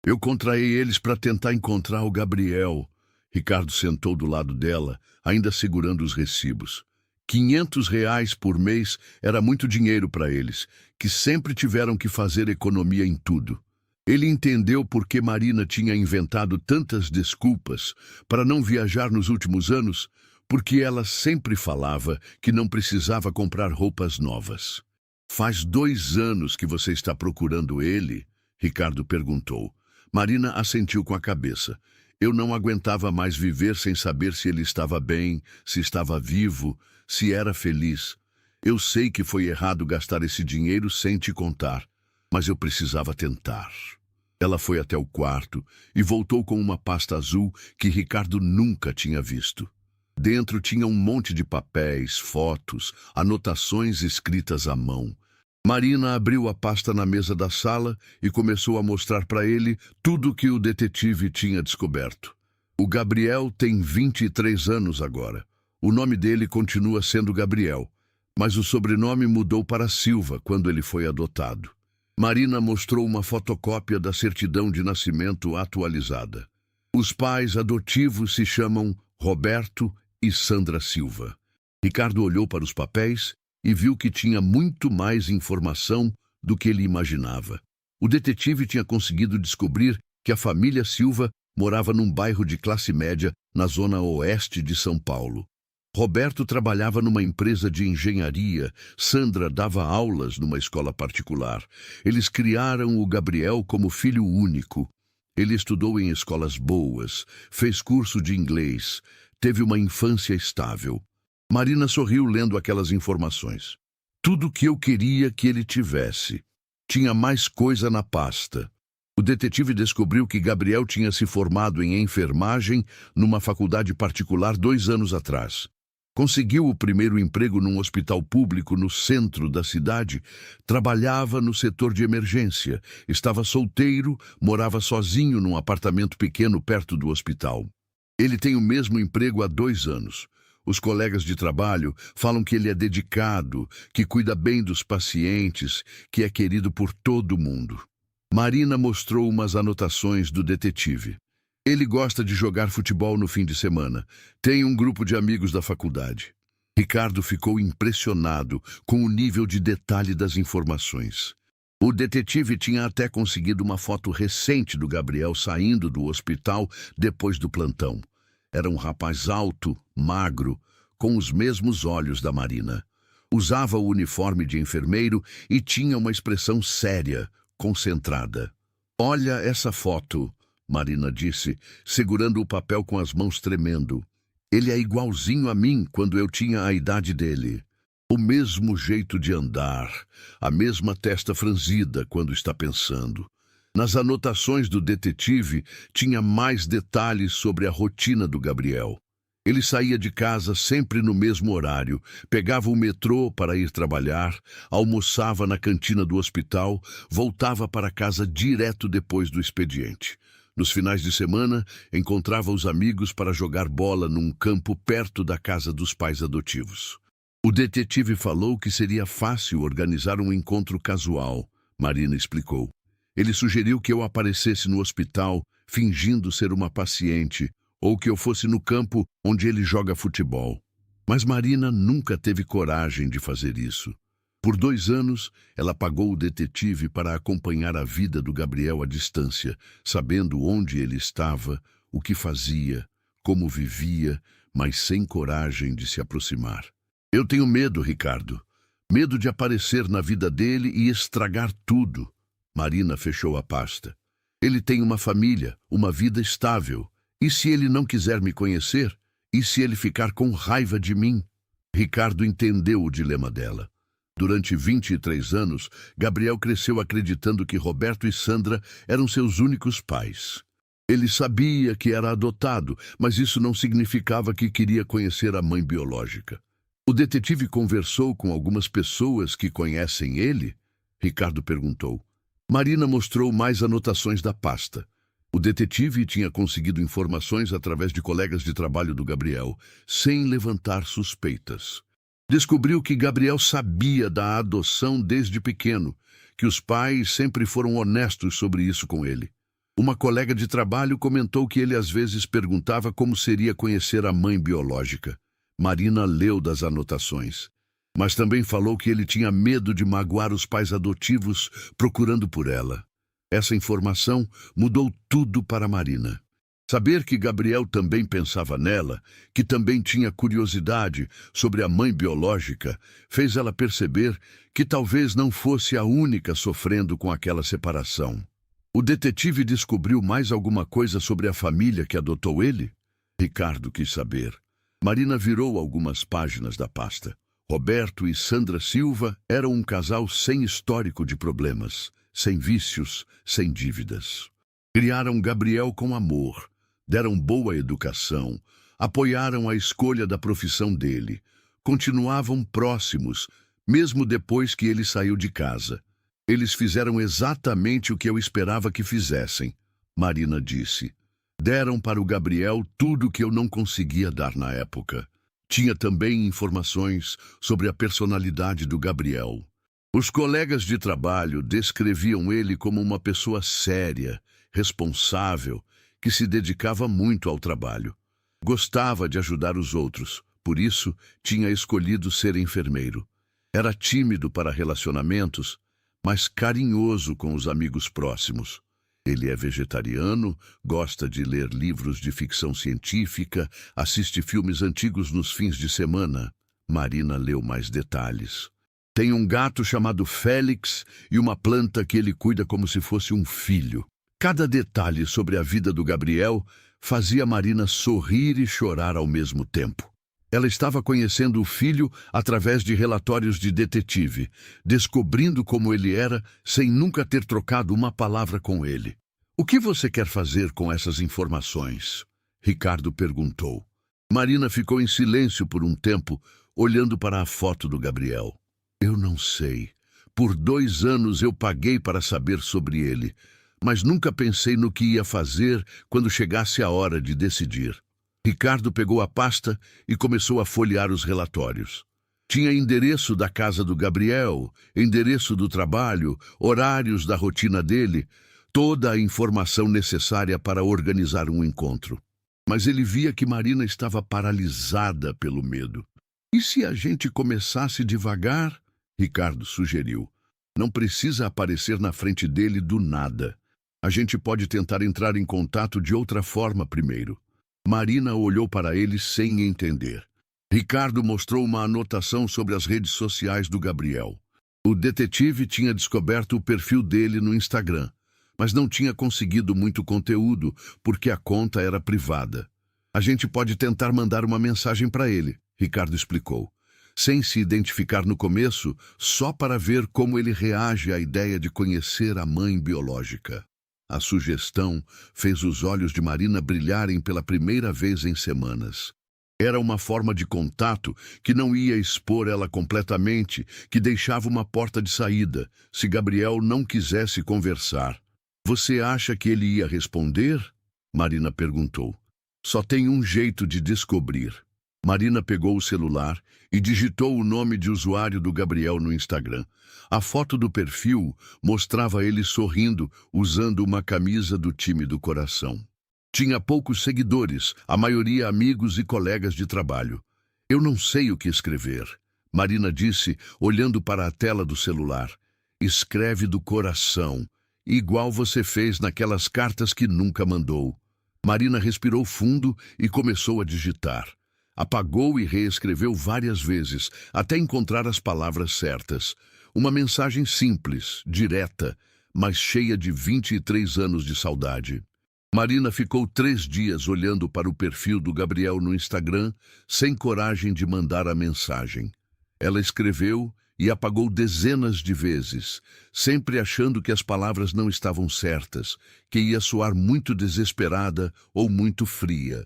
Eu contraí eles para tentar encontrar o Gabriel. Ricardo sentou do lado dela, ainda segurando os recibos. R$ 500 por mês era muito dinheiro para eles, que sempre tiveram que fazer economia em tudo. Ele entendeu por que Marina tinha inventado tantas desculpas para não viajar nos últimos anos, porque ela sempre falava que não precisava comprar roupas novas. Faz 2 anos que você está procurando ele? Ricardo perguntou. Marina assentiu com a cabeça. Eu não aguentava mais viver sem saber se ele estava bem, se estava vivo, se era feliz. Eu sei que foi errado gastar esse dinheiro sem te contar, mas eu precisava tentar. Ela foi até o quarto e voltou com uma pasta azul que Ricardo nunca tinha visto. Dentro tinha um monte de papéis, fotos, anotações escritas à mão. Marina abriu a pasta na mesa da sala e começou a mostrar para ele tudo o que o detetive tinha descoberto. O Gabriel tem 23 anos agora. O nome dele continua sendo Gabriel, mas o sobrenome mudou para Silva quando ele foi adotado. Marina mostrou uma fotocópia da certidão de nascimento atualizada. Os pais adotivos se chamam Roberto e Sandra Silva. Ricardo olhou para os papéis e viu que tinha muito mais informação do que ele imaginava. O detetive tinha conseguido descobrir que a família Silva morava num bairro de classe média na zona oeste de São Paulo. Roberto trabalhava numa empresa de engenharia, Sandra dava aulas numa escola particular. Eles criaram o Gabriel como filho único. Ele estudou em escolas boas, fez curso de inglês, teve uma infância estável. Marina sorriu lendo aquelas informações. Tudo o que eu queria que ele tivesse. Tinha mais coisa na pasta. O detetive descobriu que Gabriel tinha se formado em enfermagem numa faculdade particular 2 anos atrás. Conseguiu o primeiro emprego num hospital público no centro da cidade, trabalhava no setor de emergência, estava solteiro, morava sozinho num apartamento pequeno perto do hospital. Ele tem o mesmo emprego há 2 anos. Os colegas de trabalho falam que ele é dedicado, que cuida bem dos pacientes, que é querido por todo mundo. Marina mostrou umas anotações do detetive. Ele gosta de jogar futebol no fim de semana. Tem um grupo de amigos da faculdade. Ricardo ficou impressionado com o nível de detalhe das informações. O detetive tinha até conseguido uma foto recente do Gabriel saindo do hospital depois do plantão. Era um rapaz alto, magro, com os mesmos olhos da Marina. Usava o uniforme de enfermeiro e tinha uma expressão séria, concentrada. Olha essa foto, Marina disse, segurando o papel com as mãos tremendo. Ele é igualzinho a mim quando eu tinha a idade dele. O mesmo jeito de andar, a mesma testa franzida quando está pensando. Nas anotações do detetive, tinha mais detalhes sobre a rotina do Gabriel. Ele saía de casa sempre no mesmo horário, pegava o metrô para ir trabalhar, almoçava na cantina do hospital, voltava para casa direto depois do expediente. Nos finais de semana, encontrava os amigos para jogar bola num campo perto da casa dos pais adotivos. O detetive falou que seria fácil organizar um encontro casual, Marina explicou. Ele sugeriu que eu aparecesse no hospital, fingindo ser uma paciente, ou que eu fosse no campo onde ele joga futebol. Mas Marina nunca teve coragem de fazer isso. Por 2 anos, ela pagou o detetive para acompanhar a vida do Gabriel à distância, sabendo onde ele estava, o que fazia, como vivia, mas sem coragem de se aproximar. Eu tenho medo, Ricardo. Medo de aparecer na vida dele e estragar tudo. Marina fechou a pasta. Ele tem uma família, uma vida estável. E se ele não quiser me conhecer? E se ele ficar com raiva de mim? Ricardo entendeu o dilema dela. Durante 23 anos, Gabriel cresceu acreditando que Roberto e Sandra eram seus únicos pais. Ele sabia que era adotado, mas isso não significava que queria conhecer a mãe biológica. O detetive conversou com algumas pessoas que conhecem ele? Ricardo perguntou. Marina mostrou mais anotações da pasta. O detetive tinha conseguido informações através de colegas de trabalho do Gabriel, sem levantar suspeitas. Descobriu que Gabriel sabia da adoção desde pequeno, que os pais sempre foram honestos sobre isso com ele. Uma colega de trabalho comentou que ele às vezes perguntava como seria conhecer a mãe biológica. Marina leu das anotações, mas também falou que ele tinha medo de magoar os pais adotivos procurando por ela. Essa informação mudou tudo para Marina. Saber que Gabriel também pensava nela, que também tinha curiosidade sobre a mãe biológica, fez ela perceber que talvez não fosse a única sofrendo com aquela separação. O detetive descobriu mais alguma coisa sobre a família que adotou ele? Ricardo quis saber. Marina virou algumas páginas da pasta. Roberto e Sandra Silva eram um casal sem histórico de problemas, sem vícios, sem dívidas. Criaram Gabriel com amor, deram boa educação, apoiaram a escolha da profissão dele, continuavam próximos, mesmo depois que ele saiu de casa. Eles fizeram exatamente o que eu esperava que fizessem, Marina disse. Deram para o Gabriel tudo o que eu não conseguia dar na época. Tinha também informações sobre a personalidade do Gabriel. Os colegas de trabalho descreviam ele como uma pessoa séria, responsável, que se dedicava muito ao trabalho. Gostava de ajudar os outros, por isso tinha escolhido ser enfermeiro. Era tímido para relacionamentos, mas carinhoso com os amigos próximos. Ele é vegetariano, gosta de ler livros de ficção científica, assiste filmes antigos nos fins de semana. Marina leu mais detalhes. Tem um gato chamado Félix e uma planta que ele cuida como se fosse um filho. Cada detalhe sobre a vida do Gabriel fazia Marina sorrir e chorar ao mesmo tempo. Ela estava conhecendo o filho através de relatórios de detetive, descobrindo como ele era sem nunca ter trocado uma palavra com ele. O que você quer fazer com essas informações? Ricardo perguntou. Marina ficou em silêncio por um tempo, olhando para a foto do Gabriel. Eu não sei. Por 2 anos eu paguei para saber sobre ele, mas nunca pensei no que ia fazer quando chegasse a hora de decidir. Ricardo pegou a pasta e começou a folhear os relatórios. Tinha endereço da casa do Gabriel, endereço do trabalho, horários da rotina dele, toda a informação necessária para organizar um encontro. Mas ele via que Marina estava paralisada pelo medo. E se a gente começasse devagar? Ricardo sugeriu. Não precisa aparecer na frente dele do nada. A gente pode tentar entrar em contato de outra forma primeiro. Marina olhou para ele sem entender. Ricardo mostrou uma anotação sobre as redes sociais do Gabriel. O detetive tinha descoberto o perfil dele no Instagram, mas não tinha conseguido muito conteúdo porque a conta era privada. A gente pode tentar mandar uma mensagem para ele, Ricardo explicou, sem se identificar no começo, só para ver como ele reage à ideia de conhecer a mãe biológica. A sugestão fez os olhos de Marina brilharem pela primeira vez em semanas. Era uma forma de contato que não ia expor ela completamente, que deixava uma porta de saída, se Gabriel não quisesse conversar. Você acha que ele ia responder? Marina perguntou. Só tem um jeito de descobrir. Marina pegou o celular e digitou o nome de usuário do Gabriel no Instagram. A foto do perfil mostrava ele sorrindo, usando uma camisa do time do coração. Tinha poucos seguidores, a maioria amigos e colegas de trabalho. Eu não sei o que escrever, Marina disse, olhando para a tela do celular. Escreve do coração, igual você fez naquelas cartas que nunca mandou. Marina respirou fundo e começou a digitar. Apagou e reescreveu várias vezes, até encontrar as palavras certas. Uma mensagem simples, direta, mas cheia de 23 anos de saudade. Marina ficou 3 dias olhando para o perfil do Gabriel no Instagram, sem coragem de mandar a mensagem. Ela escreveu e apagou dezenas de vezes, sempre achando que as palavras não estavam certas, que ia soar muito desesperada ou muito fria.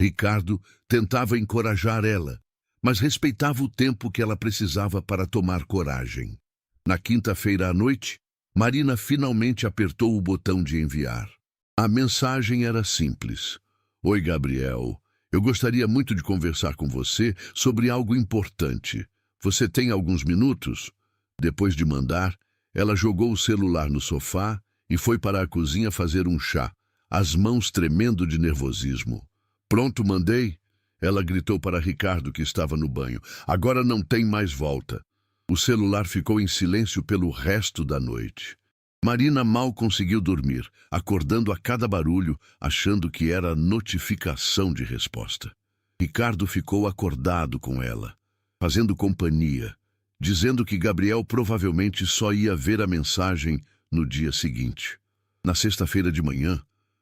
Ricardo tentava encorajar ela, mas respeitava o tempo que ela precisava para tomar coragem. Na quinta-feira à noite, Marina finalmente apertou o botão de enviar. A mensagem era simples. Oi, Gabriel. Eu gostaria muito de conversar com você sobre algo importante. Você tem alguns minutos? Depois de mandar, ela jogou o celular no sofá e foi para a cozinha fazer um chá, as mãos tremendo de nervosismo. Pronto, mandei? Ela gritou para Ricardo, que estava no banho. Agora não tem mais volta. O celular ficou em silêncio pelo resto da noite. Marina mal conseguiu dormir, acordando a cada barulho, achando que era notificação de resposta. Ricardo ficou acordado com ela, fazendo companhia, dizendo que Gabriel provavelmente só ia ver a mensagem no dia seguinte. Na sexta-feira de manhã,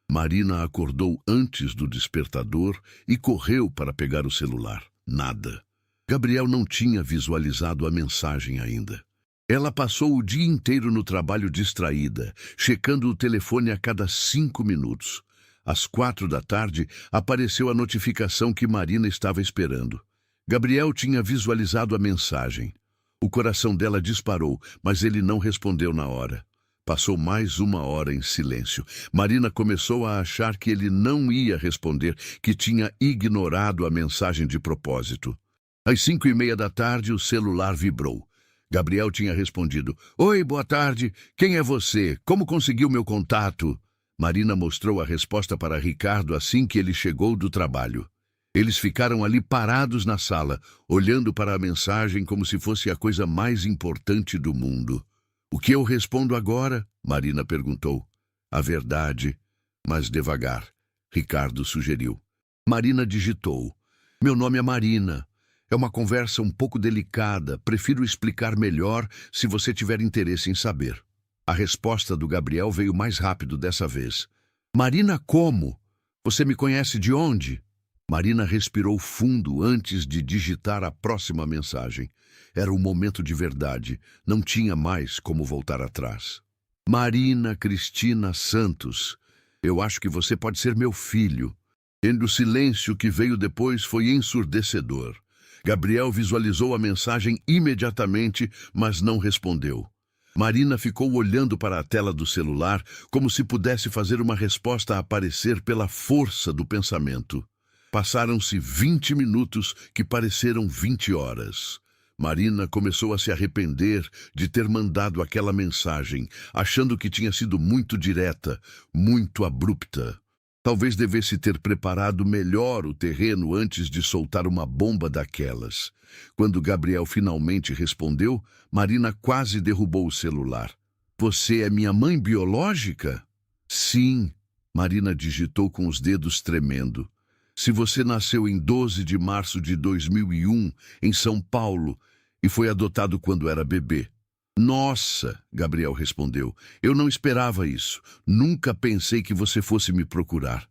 Marina acordou antes do despertador e correu para pegar o celular. Nada. Gabriel não tinha visualizado a mensagem ainda. Ela passou o dia inteiro no trabalho distraída, checando o telefone a cada 5 minutos. Às 4 da tarde, apareceu a notificação que Marina estava esperando. Gabriel tinha visualizado a mensagem. O coração dela disparou, mas ele não respondeu na hora. Passou mais 1 hora em silêncio. Marina começou a achar que ele não ia responder, que tinha ignorado a mensagem de propósito. Às 5:30 da tarde, o celular vibrou. Gabriel tinha respondido: Oi, boa tarde. Quem é você? Como conseguiu meu contato? Marina mostrou a resposta para Ricardo assim que ele chegou do trabalho. Eles ficaram ali parados na sala, olhando para a mensagem como se fosse a coisa mais importante do mundo. O que eu respondo agora? Marina perguntou. A verdade, mas devagar, Ricardo sugeriu. Marina digitou. Meu nome é Marina. É uma conversa um pouco delicada, prefiro explicar melhor se você tiver interesse em saber. A resposta do Gabriel veio mais rápido dessa vez. Marina, como? Você me conhece de onde? Marina respirou fundo antes de digitar a próxima mensagem. Era um momento de verdade, não tinha mais como voltar atrás. Marina Cristina Santos, eu acho que você pode ser meu filho. E o silêncio que veio depois foi ensurdecedor. Gabriel visualizou a mensagem imediatamente, mas não respondeu. Marina ficou olhando para a tela do celular como se pudesse fazer uma resposta aparecer pela força do pensamento. Passaram-se 20 minutos que pareceram 20 horas. Marina começou a se arrepender de ter mandado aquela mensagem, achando que tinha sido muito direta, muito abrupta. Talvez devesse ter preparado melhor o terreno antes de soltar uma bomba daquelas. Quando Gabriel finalmente respondeu, Marina quase derrubou o celular. Você é minha mãe biológica? Sim, Marina digitou com os dedos tremendo. Se você nasceu em 12 de março de 2001, em São Paulo, e foi adotado quando era bebê. Nossa, Gabriel respondeu, eu não esperava isso. Nunca pensei que você fosse me procurar.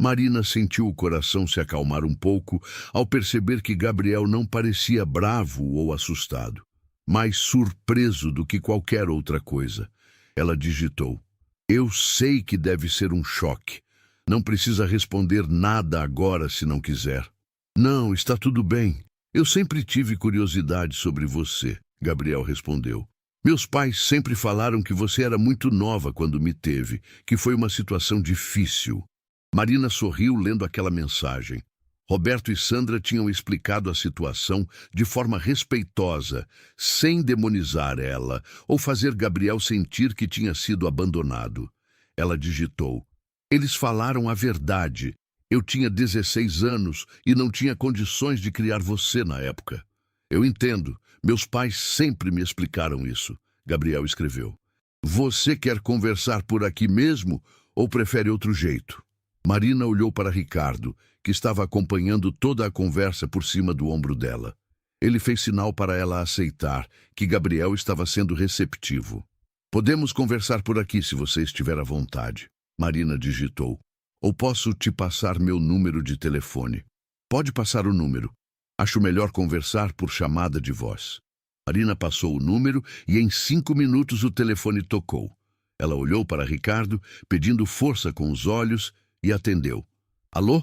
Marina sentiu o coração se acalmar um pouco ao perceber que Gabriel não parecia bravo ou assustado, mais surpreso do que qualquer outra coisa. Ela digitou, eu sei que deve ser um choque. Não precisa responder nada agora se não quiser. Não, está tudo bem. Eu sempre tive curiosidade sobre você. Gabriel respondeu. Meus pais sempre falaram que você era muito nova quando me teve, que foi uma situação difícil. Marina sorriu lendo aquela mensagem. Roberto e Sandra tinham explicado a situação de forma respeitosa, sem demonizar ela ou fazer Gabriel sentir que tinha sido abandonado. Ela digitou. Eles falaram a verdade. Eu tinha 16 anos e não tinha condições de criar você na época. Eu entendo. Meus pais sempre me explicaram isso. Gabriel escreveu. Você quer conversar por aqui mesmo ou prefere outro jeito? Marina olhou para Ricardo, que estava acompanhando toda a conversa por cima do ombro dela. Ele fez sinal para ela aceitar que Gabriel estava sendo receptivo. Podemos conversar por aqui se você estiver à vontade. Marina digitou. Ou posso te passar meu número de telefone? Pode passar o número. Acho melhor conversar por chamada de voz. Marina passou o número e em 5 minutos o telefone tocou. Ela olhou para Ricardo, pedindo força com os olhos, e atendeu. Alô?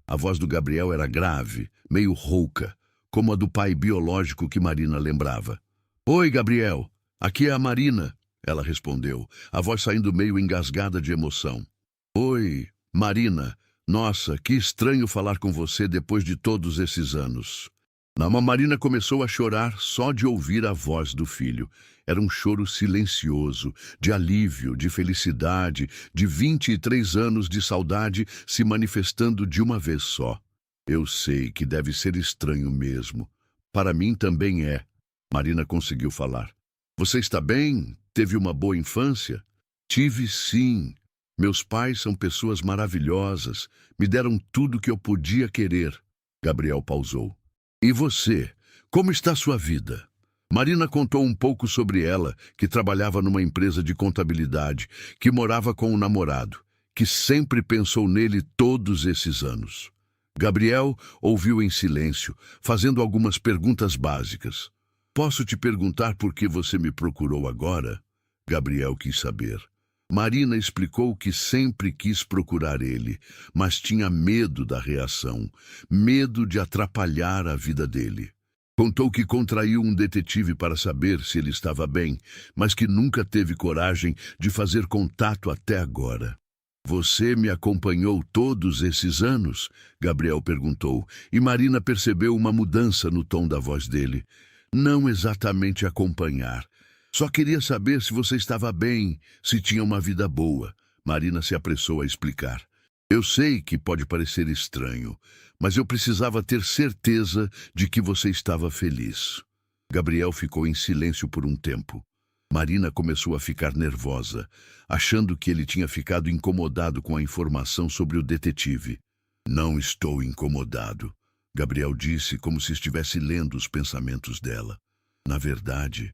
A voz do Gabriel era grave, meio rouca, como a do pai biológico que Marina lembrava. Oi, Gabriel. Aqui é a Marina, ela respondeu, a voz saindo meio engasgada de emoção. Oi, Marina. Nossa, que estranho falar com você depois de todos esses anos. Marina começou a chorar só de ouvir a voz do filho. Era um choro silencioso, de alívio, de felicidade, de 23 anos de saudade se manifestando de uma vez só. Eu sei que deve ser estranho mesmo. Para mim também é. Marina conseguiu falar. Você está bem? Teve uma boa infância? Tive sim. Meus pais são pessoas maravilhosas. Me deram tudo que eu podia querer. Gabriel pausou. E você? Como está sua vida? Marina contou um pouco sobre ela, que trabalhava numa empresa de contabilidade, que morava com um namorado, que sempre pensou nele todos esses anos. Gabriel ouviu em silêncio, fazendo algumas perguntas básicas. Posso te perguntar por que você me procurou agora? Gabriel quis saber. Marina explicou que sempre quis procurar ele, mas tinha medo da reação, medo de atrapalhar a vida dele. Contou que contraiu um detetive para saber se ele estava bem, mas que nunca teve coragem de fazer contato até agora. Você me acompanhou todos esses anos? Gabriel perguntou, e Marina percebeu uma mudança no tom da voz dele. Não exatamente acompanhar. Só queria saber se você estava bem, se tinha uma vida boa. Marina se apressou a explicar. Eu sei que pode parecer estranho, mas eu precisava ter certeza de que você estava feliz. Gabriel ficou em silêncio por um tempo. Marina começou a ficar nervosa, achando que ele tinha ficado incomodado com a informação sobre o detetive. Não estou incomodado, Gabriel disse como se estivesse lendo os pensamentos dela. Na verdade,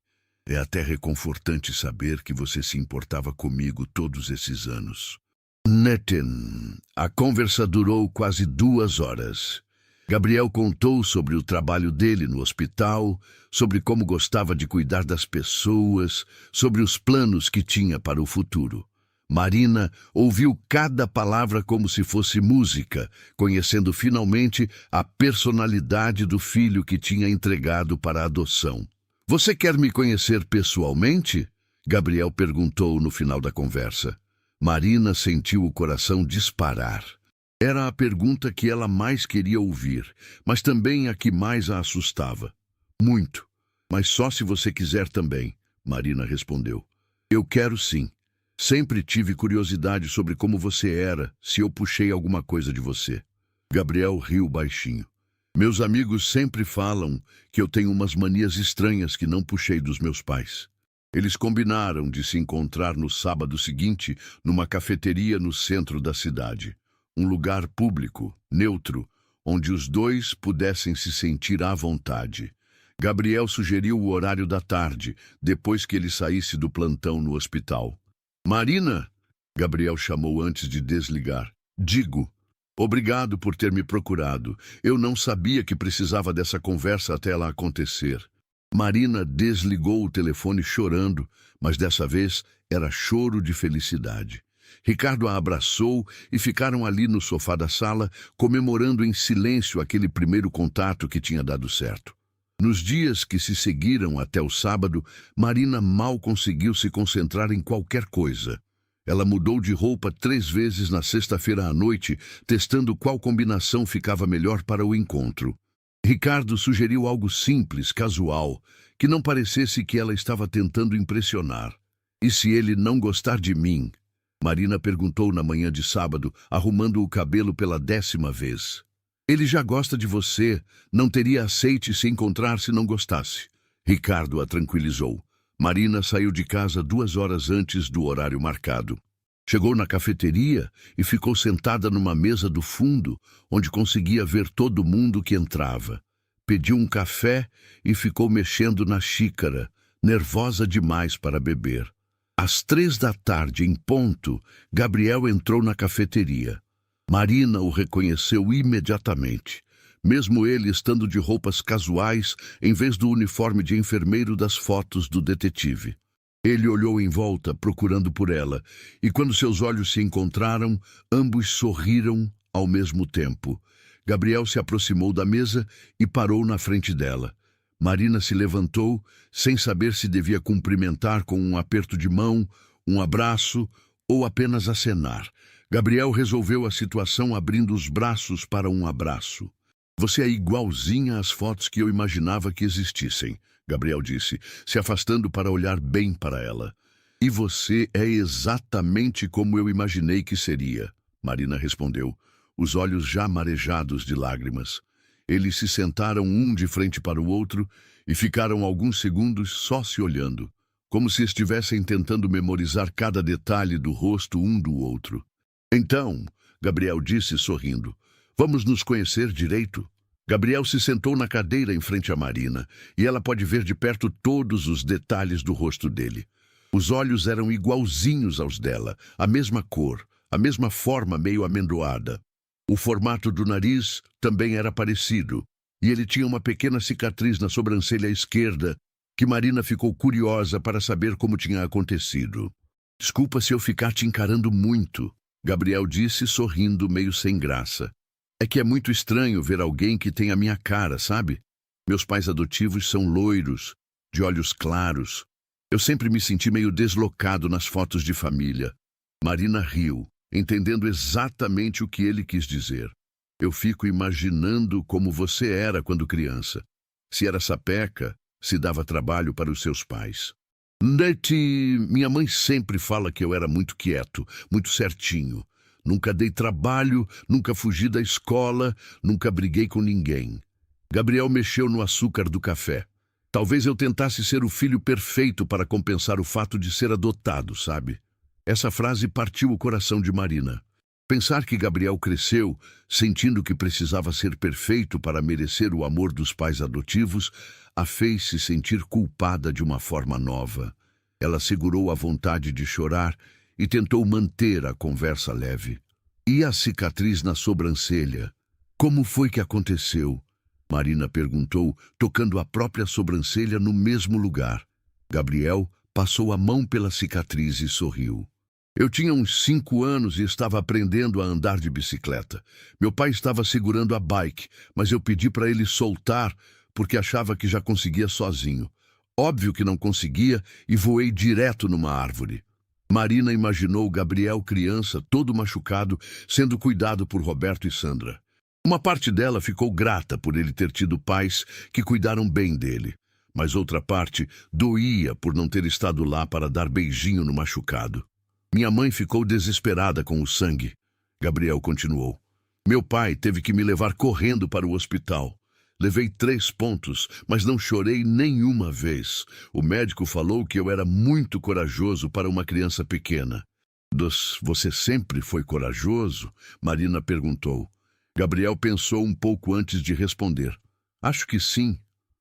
é até reconfortante saber que você se importava comigo todos esses anos. Nathan, a conversa durou quase 2 horas. Gabriel contou sobre o trabalho dele no hospital, sobre como gostava de cuidar das pessoas, sobre os planos que tinha para o futuro. Marina ouviu cada palavra como se fosse música, conhecendo finalmente a personalidade do filho que tinha entregado para a adoção. Você quer me conhecer pessoalmente? Gabriel perguntou no final da conversa. Marina sentiu o coração disparar. Era a pergunta que ela mais queria ouvir, mas também a que mais a assustava. Muito, mas só se você quiser também, Marina respondeu. Eu quero sim. Sempre tive curiosidade sobre como você era, se eu puxei alguma coisa de você. Gabriel riu baixinho. Meus amigos sempre falam que eu tenho umas manias estranhas que não puxei dos meus pais. Eles combinaram de se encontrar no sábado seguinte numa cafeteria no centro da cidade. Um lugar público, neutro, onde os dois pudessem se sentir à vontade. Gabriel sugeriu o horário da tarde, depois que ele saísse do plantão no hospital. Marina, Gabriel chamou antes de desligar. Digo. Obrigado por ter me procurado. Eu não sabia que precisava dessa conversa até ela acontecer. Marina desligou o telefone chorando, mas dessa vez era choro de felicidade. Ricardo a abraçou e ficaram ali no sofá da sala, comemorando em silêncio aquele primeiro contato que tinha dado certo. Nos dias que se seguiram até o sábado, Marina mal conseguiu se concentrar em qualquer coisa. Ela mudou de roupa 3 vezes na sexta-feira à noite, testando qual combinação ficava melhor para o encontro. Ricardo sugeriu algo simples, casual, que não parecesse que ela estava tentando impressionar. E se ele não gostar de mim? Marina perguntou na manhã de sábado, arrumando o cabelo pela 10ª vez. Ele já gosta de você, não teria aceite se encontrar se não gostasse. Ricardo a tranquilizou. Marina saiu de casa 2 horas antes do horário marcado. Chegou na cafeteria e ficou sentada numa mesa do fundo, onde conseguia ver todo mundo que entrava. Pediu um café e ficou mexendo na xícara, nervosa demais para beber. Às 3 da tarde, em ponto, Gabriel entrou na cafeteria. Marina o reconheceu imediatamente, mesmo ele estando de roupas casuais em vez do uniforme de enfermeiro das fotos do detetive. Ele olhou em volta, procurando por ela, e quando seus olhos se encontraram, ambos sorriram ao mesmo tempo. Gabriel se aproximou da mesa e parou na frente dela. Marina se levantou, sem saber se devia cumprimentar com um aperto de mão, um abraço ou apenas acenar. Gabriel resolveu a situação abrindo os braços para um abraço. Você é igualzinha às fotos que eu imaginava que existissem, Gabriel disse, se afastando para olhar bem para ela. E você é exatamente como eu imaginei que seria, Marina respondeu, os olhos já marejados de lágrimas. Eles se sentaram um de frente para o outro e ficaram alguns segundos só se olhando, como se estivessem tentando memorizar cada detalhe do rosto um do outro. Então, Gabriel disse sorrindo, vamos nos conhecer direito? Gabriel se sentou na cadeira em frente a Marina, e ela pode ver de perto todos os detalhes do rosto dele. Os olhos eram igualzinhos aos dela, a mesma cor, a mesma forma meio amendoada. O formato do nariz também era parecido, e ele tinha uma pequena cicatriz na sobrancelha esquerda, que Marina ficou curiosa para saber como tinha acontecido. Desculpa se eu ficar te encarando muito, Gabriel disse sorrindo meio sem graça. É que é muito estranho ver alguém que tem a minha cara, sabe? Meus pais adotivos são loiros, de olhos claros. Eu sempre me senti meio deslocado nas fotos de família. Marina riu, entendendo exatamente o que ele quis dizer. Eu fico imaginando como você era quando criança. Se era sapeca, se dava trabalho para os seus pais. Minha mãe sempre fala que eu era muito quieto, muito certinho. Nunca dei trabalho, nunca fugi da escola, nunca briguei com ninguém. Gabriel mexeu no açúcar do café. Talvez eu tentasse ser o filho perfeito para compensar o fato de ser adotado, sabe? Essa frase partiu o coração de Marina. Pensar que Gabriel cresceu, sentindo que precisava ser perfeito para merecer o amor dos pais adotivos, a fez se sentir culpada de uma forma nova. Ela segurou a vontade de chorar e tentou manter a conversa leve. E a cicatriz na sobrancelha? Como foi que aconteceu? Marina perguntou, tocando a própria sobrancelha no mesmo lugar. Gabriel passou a mão pela cicatriz e sorriu. Eu tinha uns 5 anos e estava aprendendo a andar de bicicleta. Meu pai estava segurando a bike, mas eu pedi para ele soltar porque achava que já conseguia sozinho. Óbvio que não conseguia e voei direto numa árvore. Marina imaginou Gabriel criança, todo machucado, sendo cuidado por Roberto e Sandra. Uma parte dela ficou grata por ele ter tido pais que cuidaram bem dele, mas outra parte doía por não ter estado lá para dar beijinho no machucado. Minha mãe ficou desesperada com o sangue. Gabriel continuou. Meu pai teve que me levar correndo para o hospital. Levei 3 pontos, mas não chorei nenhuma vez. O médico falou que eu era muito corajoso para uma criança pequena. Você sempre foi corajoso? Marina perguntou. Gabriel pensou um pouco antes de responder. Acho que sim.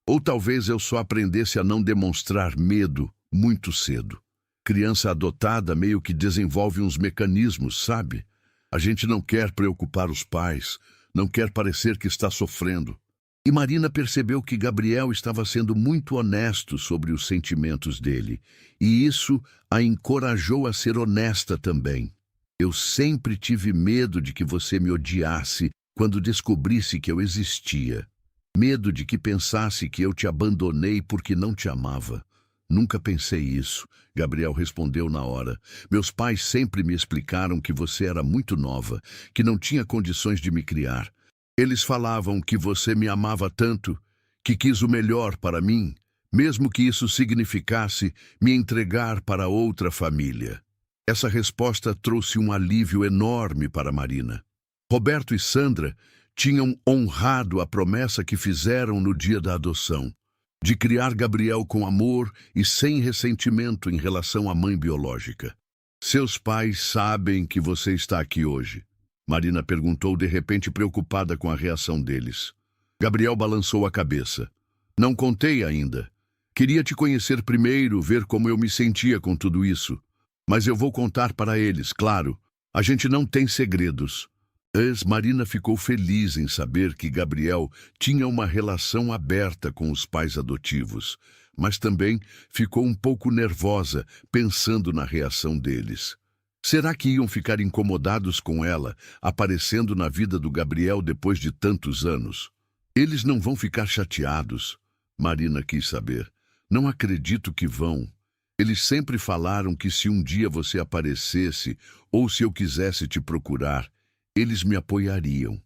Ou talvez eu só aprendesse a não demonstrar medo muito cedo. Criança adotada meio que desenvolve uns mecanismos, sabe? A gente não quer preocupar os pais, não quer parecer que está sofrendo. E Marina percebeu que Gabriel estava sendo muito honesto sobre os sentimentos dele, e isso a encorajou a ser honesta também. Eu sempre tive medo de que você me odiasse quando descobrisse que eu existia. Medo de que pensasse que eu te abandonei porque não te amava. Nunca pensei isso, Gabriel respondeu na hora. Meus pais sempre me explicaram que você era muito nova, que não tinha condições de me criar. Eles falavam que você me amava tanto, que quis o melhor para mim, mesmo que isso significasse me entregar para outra família. Essa resposta trouxe um alívio enorme para Marina. Roberto e Sandra tinham honrado a promessa que fizeram no dia da adoção, de criar Gabriel com amor e sem ressentimento em relação à mãe biológica. Seus pais sabem que você está aqui hoje? Marina perguntou de repente preocupada com a reação deles. Gabriel balançou a cabeça. Não contei ainda. Queria te conhecer primeiro, ver como eu me sentia com tudo isso. Mas eu vou contar para eles, claro. A gente não tem segredos. Marina ficou feliz em saber que Gabriel tinha uma relação aberta com os pais adotivos, mas também ficou um pouco nervosa pensando na reação deles. Será que iam ficar incomodados com ela aparecendo na vida do Gabriel depois de tantos anos? Eles não vão ficar chateados? Marina quis saber. Não acredito que vão. Eles sempre falaram que se um dia você aparecesse ou se eu quisesse te procurar, eles me apoiariam.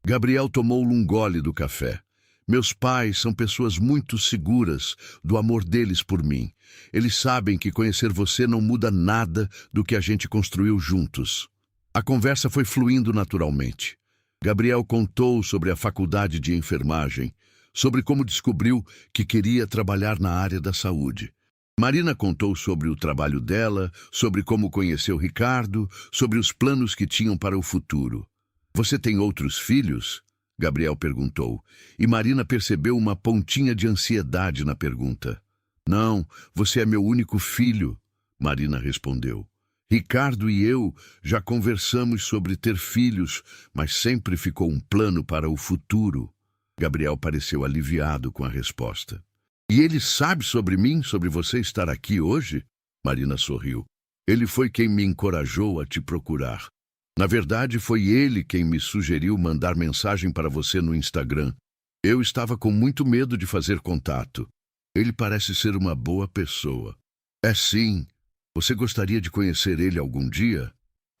Gabriel tomou um gole do café. Meus pais são pessoas muito seguras do amor deles por mim. Eles sabem que conhecer você não muda nada do que a gente construiu juntos. A conversa foi fluindo naturalmente. Gabriel contou sobre a faculdade de enfermagem, sobre como descobriu que queria trabalhar na área da saúde. Marina contou sobre o trabalho dela, sobre como conheceu Ricardo, sobre os planos que tinham para o futuro. Você tem outros filhos? Gabriel perguntou, e Marina percebeu uma pontinha de ansiedade na pergunta. Não, você é meu único filho, Marina respondeu. Ricardo e eu já conversamos sobre ter filhos, mas sempre ficou um plano para o futuro. Gabriel pareceu aliviado com a resposta. E ele sabe sobre mim, sobre você estar aqui hoje? Marina sorriu. Ele foi quem me encorajou a te procurar. Na verdade, foi ele quem me sugeriu mandar mensagem para você no Instagram. Eu estava com muito medo de fazer contato. Ele parece ser uma boa pessoa. É sim. Você gostaria de conhecer ele algum dia?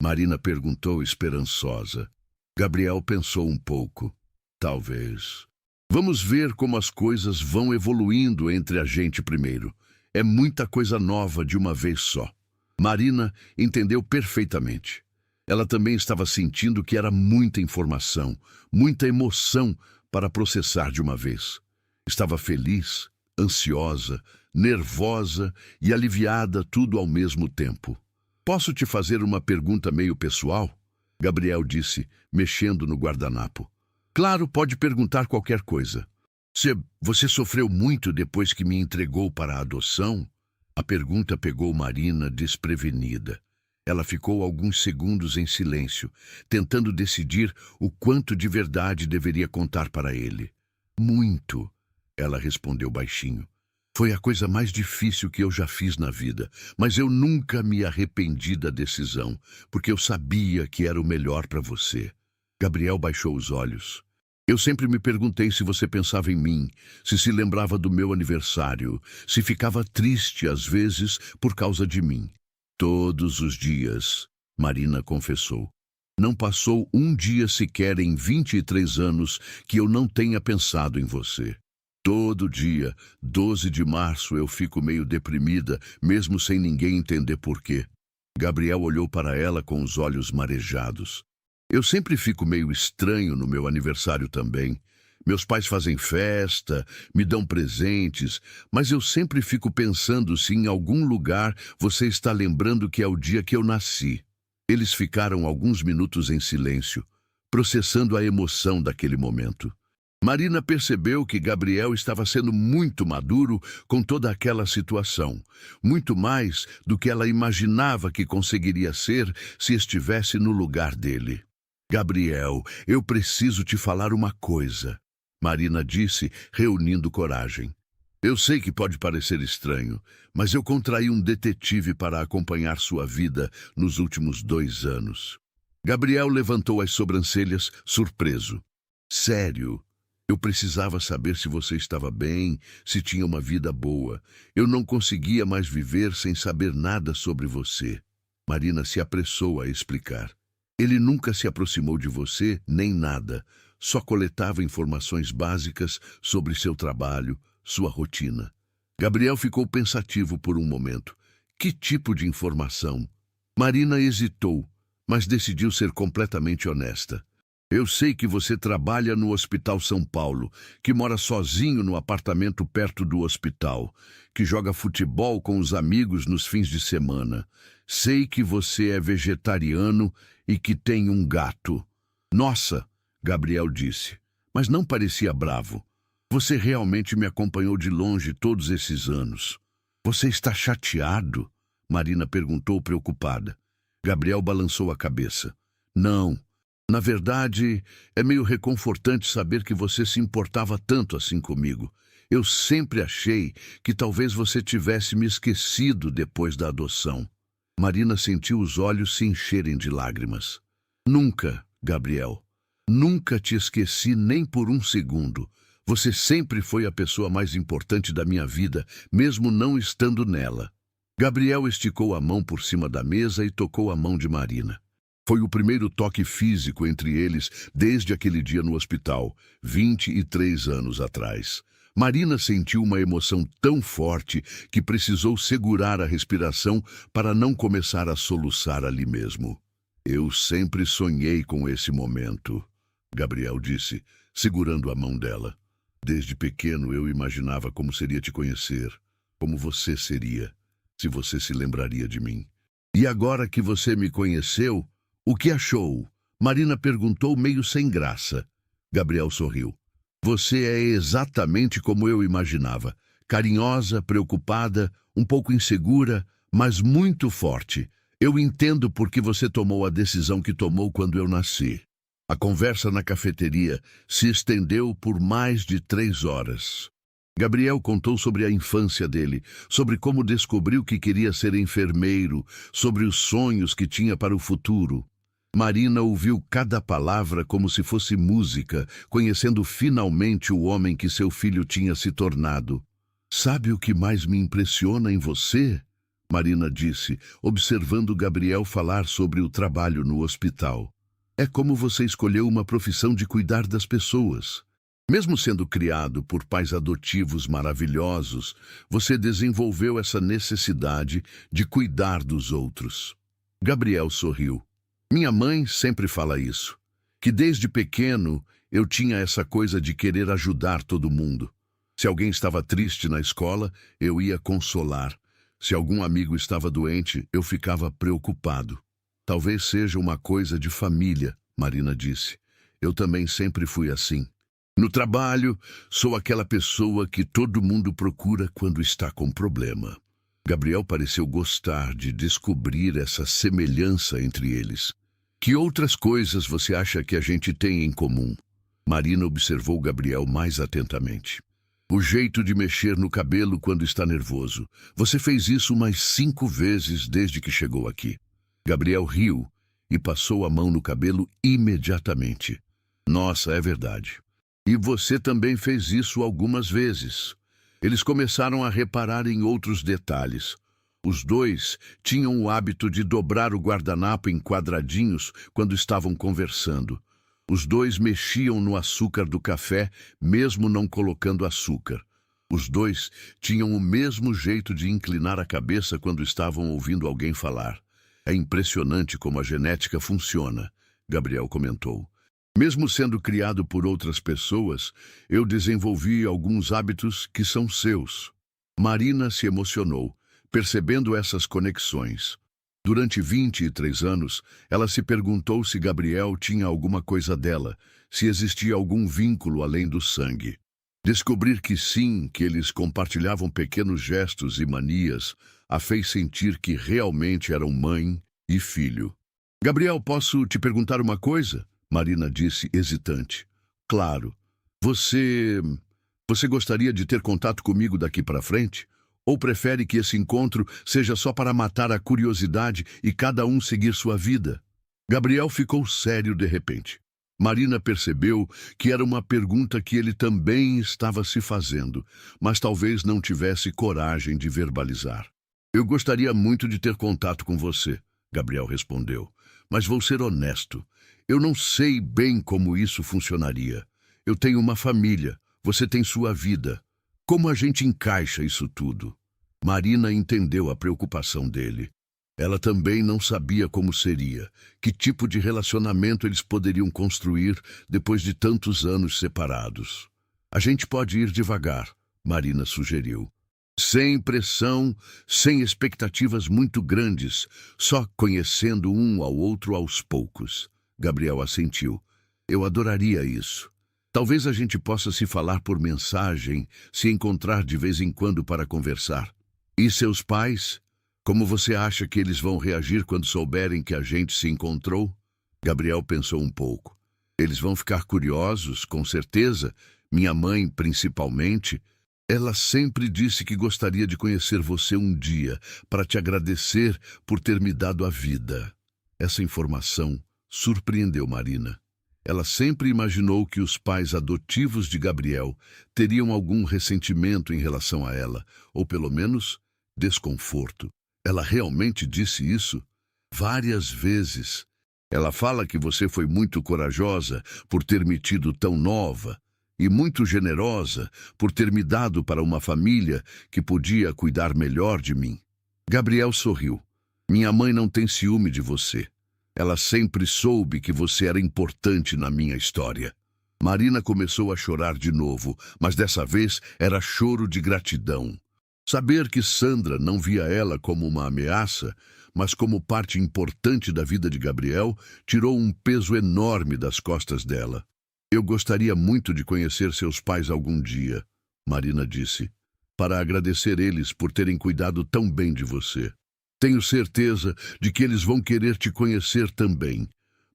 Marina perguntou esperançosa. Gabriel pensou um pouco. Talvez. Vamos ver como as coisas vão evoluindo entre a gente primeiro. É muita coisa nova de uma vez só. Marina entendeu perfeitamente. Ela também estava sentindo que era muita informação, muita emoção para processar de uma vez. Estava feliz, ansiosa, nervosa e aliviada tudo ao mesmo tempo. Posso te fazer uma pergunta meio pessoal? Gabriel disse, mexendo no guardanapo. Claro, pode perguntar qualquer coisa. Você sofreu muito depois que me entregou para a adoção? A pergunta pegou Marina desprevenida. Ela ficou alguns segundos em silêncio, tentando decidir o quanto de verdade deveria contar para ele. Muito, ela respondeu baixinho. Foi a coisa mais difícil que eu já fiz na vida, mas eu nunca me arrependi da decisão, porque eu sabia que era o melhor para você. Gabriel baixou os olhos. Eu sempre me perguntei se você pensava em mim, se lembrava do meu aniversário, se ficava triste às vezes por causa de mim. Todos os dias, Marina confessou. Não passou um dia sequer em 23 anos que eu não tenha pensado em você. Todo dia, 12 de março, eu fico meio deprimida, mesmo sem ninguém entender por quê. Gabriel olhou para ela com os olhos marejados. Eu sempre fico meio estranho no meu aniversário também. Meus pais fazem festa, me dão presentes, mas eu sempre fico pensando se em algum lugar você está lembrando que é o dia que eu nasci. Eles ficaram alguns minutos em silêncio, processando a emoção daquele momento. Marina percebeu que Gabriel estava sendo muito maduro com toda aquela situação, muito mais do que ela imaginava que conseguiria ser se estivesse no lugar dele. Gabriel, eu preciso te falar uma coisa, Marina disse, reunindo coragem. Eu sei que pode parecer estranho, mas eu contraí um detetive para acompanhar sua vida nos últimos 2 anos. Gabriel levantou as sobrancelhas, surpreso. Sério? Eu precisava saber se você estava bem, se tinha uma vida boa. Eu não conseguia mais viver sem saber nada sobre você. Marina se apressou a explicar. Ele nunca se aproximou de você, nem nada. Só coletava informações básicas sobre seu trabalho, sua rotina. Gabriel ficou pensativo por um momento. Que tipo de informação? Marina hesitou, mas decidiu ser completamente honesta. Eu sei que você trabalha no Hospital São Paulo, que mora sozinho no apartamento perto do hospital, que joga futebol com os amigos nos fins de semana. Sei que você é vegetariano e que tem um gato. Nossa, Gabriel disse, mas não parecia bravo. Você realmente me acompanhou de longe todos esses anos. Você está chateado? Marina perguntou preocupada. Gabriel balançou a cabeça. Não. Na verdade, é meio reconfortante saber que você se importava tanto assim comigo. Eu sempre achei que talvez você tivesse me esquecido depois da adoção. Marina sentiu os olhos se encherem de lágrimas. Nunca, Gabriel. Nunca te esqueci nem por um segundo. Você sempre foi a pessoa mais importante da minha vida, mesmo não estando nela. Gabriel esticou a mão por cima da mesa e tocou a mão de Marina. Foi o primeiro toque físico entre eles desde aquele dia no hospital, 23 anos atrás. Marina sentiu uma emoção tão forte que precisou segurar a respiração para não começar a soluçar ali mesmo. Eu sempre sonhei com esse momento, Gabriel disse, segurando a mão dela. Desde pequeno eu imaginava como seria te conhecer, como você seria, se você se lembraria de mim. E agora que você me conheceu, o que achou? Marina perguntou meio sem graça. Gabriel sorriu. Você é exatamente como eu imaginava. Carinhosa, preocupada, um pouco insegura, mas muito forte. Eu entendo por que você tomou a decisão que tomou quando eu nasci. A conversa na cafeteria se estendeu por mais de 3 horas. Gabriel contou sobre a infância dele, sobre como descobriu que queria ser enfermeiro, sobre os sonhos que tinha para o futuro. Marina ouviu cada palavra como se fosse música, conhecendo finalmente o homem que seu filho tinha se tornado. Sabe o que mais me impressiona em você? Marina disse, observando Gabriel falar sobre o trabalho no hospital. É como você escolheu uma profissão de cuidar das pessoas. Mesmo sendo criado por pais adotivos maravilhosos, você desenvolveu essa necessidade de cuidar dos outros. Gabriel sorriu. Minha mãe sempre fala isso, que desde pequeno eu tinha essa coisa de querer ajudar todo mundo. Se alguém estava triste na escola, eu ia consolar. Se algum amigo estava doente, eu ficava preocupado. Talvez seja uma coisa de família, Marina disse. Eu também sempre fui assim. No trabalho, sou aquela pessoa que todo mundo procura quando está com problema. Gabriel pareceu gostar de descobrir essa semelhança entre eles. Que outras coisas você acha que a gente tem em comum? Marina observou Gabriel mais atentamente. O jeito de mexer no cabelo quando está nervoso. Você fez isso umas 5 vezes desde que chegou aqui. Gabriel riu e passou a mão no cabelo imediatamente. Nossa, é verdade. E você também fez isso algumas vezes. Eles começaram a reparar em outros detalhes. Os dois tinham o hábito de dobrar o guardanapo em quadradinhos quando estavam conversando. Os dois mexiam no açúcar do café, mesmo não colocando açúcar. Os dois tinham o mesmo jeito de inclinar a cabeça quando estavam ouvindo alguém falar. É impressionante como a genética funciona, Gabriel comentou. Mesmo sendo criado por outras pessoas, eu desenvolvi alguns hábitos que são seus. Marina se emocionou, percebendo essas conexões. Durante 23 anos, ela se perguntou se Gabriel tinha alguma coisa dela, se existia algum vínculo além do sangue. Descobrir que sim, que eles compartilhavam pequenos gestos e manias, a fez sentir que realmente eram mãe e filho. Gabriel, posso te perguntar uma coisa? Marina disse, hesitante. Claro. Você gostaria de ter contato comigo daqui para frente? Ou prefere que esse encontro seja só para matar a curiosidade e cada um seguir sua vida? Gabriel ficou sério de repente. Marina percebeu que era uma pergunta que ele também estava se fazendo, mas talvez não tivesse coragem de verbalizar. Eu gostaria muito de ter contato com você, Gabriel respondeu, mas vou ser honesto. Eu não sei bem como isso funcionaria. Eu tenho uma família, você tem sua vida. Como a gente encaixa isso tudo? Marina entendeu a preocupação dele. Ela também não sabia como seria, que tipo de relacionamento eles poderiam construir depois de tantos anos separados. A gente pode ir devagar, Marina sugeriu. Sem pressão, sem expectativas muito grandes, só conhecendo um ao outro aos poucos. Gabriel assentiu. Eu adoraria isso. Talvez a gente possa se falar por mensagem, se encontrar de vez em quando para conversar. E seus pais? Como você acha que eles vão reagir quando souberem que a gente se encontrou? Gabriel pensou um pouco. Eles vão ficar curiosos, com certeza. Minha mãe, principalmente. Ela sempre disse que gostaria de conhecer você um dia, para te agradecer por ter me dado a vida. Essa informação surpreendeu Marina. Ela sempre imaginou que os pais adotivos de Gabriel teriam algum ressentimento em relação a ela, ou pelo menos desconforto. Ela realmente disse isso várias vezes. Ela fala que você foi muito corajosa por ter me tido tão nova e muito generosa por ter me dado para uma família que podia cuidar melhor de mim. Gabriel sorriu. Minha mãe não tem ciúme de você. Ela sempre soube que você era importante na minha história. Marina começou a chorar de novo, mas dessa vez era choro de gratidão. Saber que Sandra não via ela como uma ameaça, mas como parte importante da vida de Gabriel, tirou um peso enorme das costas dela. Eu gostaria muito de conhecer seus pais algum dia, Marina disse, para agradecer eles por terem cuidado tão bem de você. Tenho certeza de que eles vão querer te conhecer também,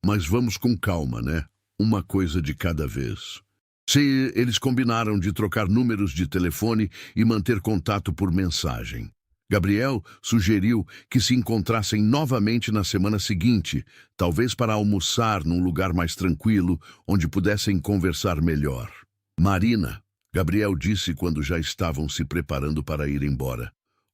mas vamos com calma, né? Uma coisa de cada vez. Se eles combinaram de trocar números de telefone e manter contato por mensagem. Gabriel sugeriu que se encontrassem novamente na semana seguinte, talvez para almoçar num lugar mais tranquilo, onde pudessem conversar melhor. Marina, Gabriel disse quando já estavam se preparando para ir embora.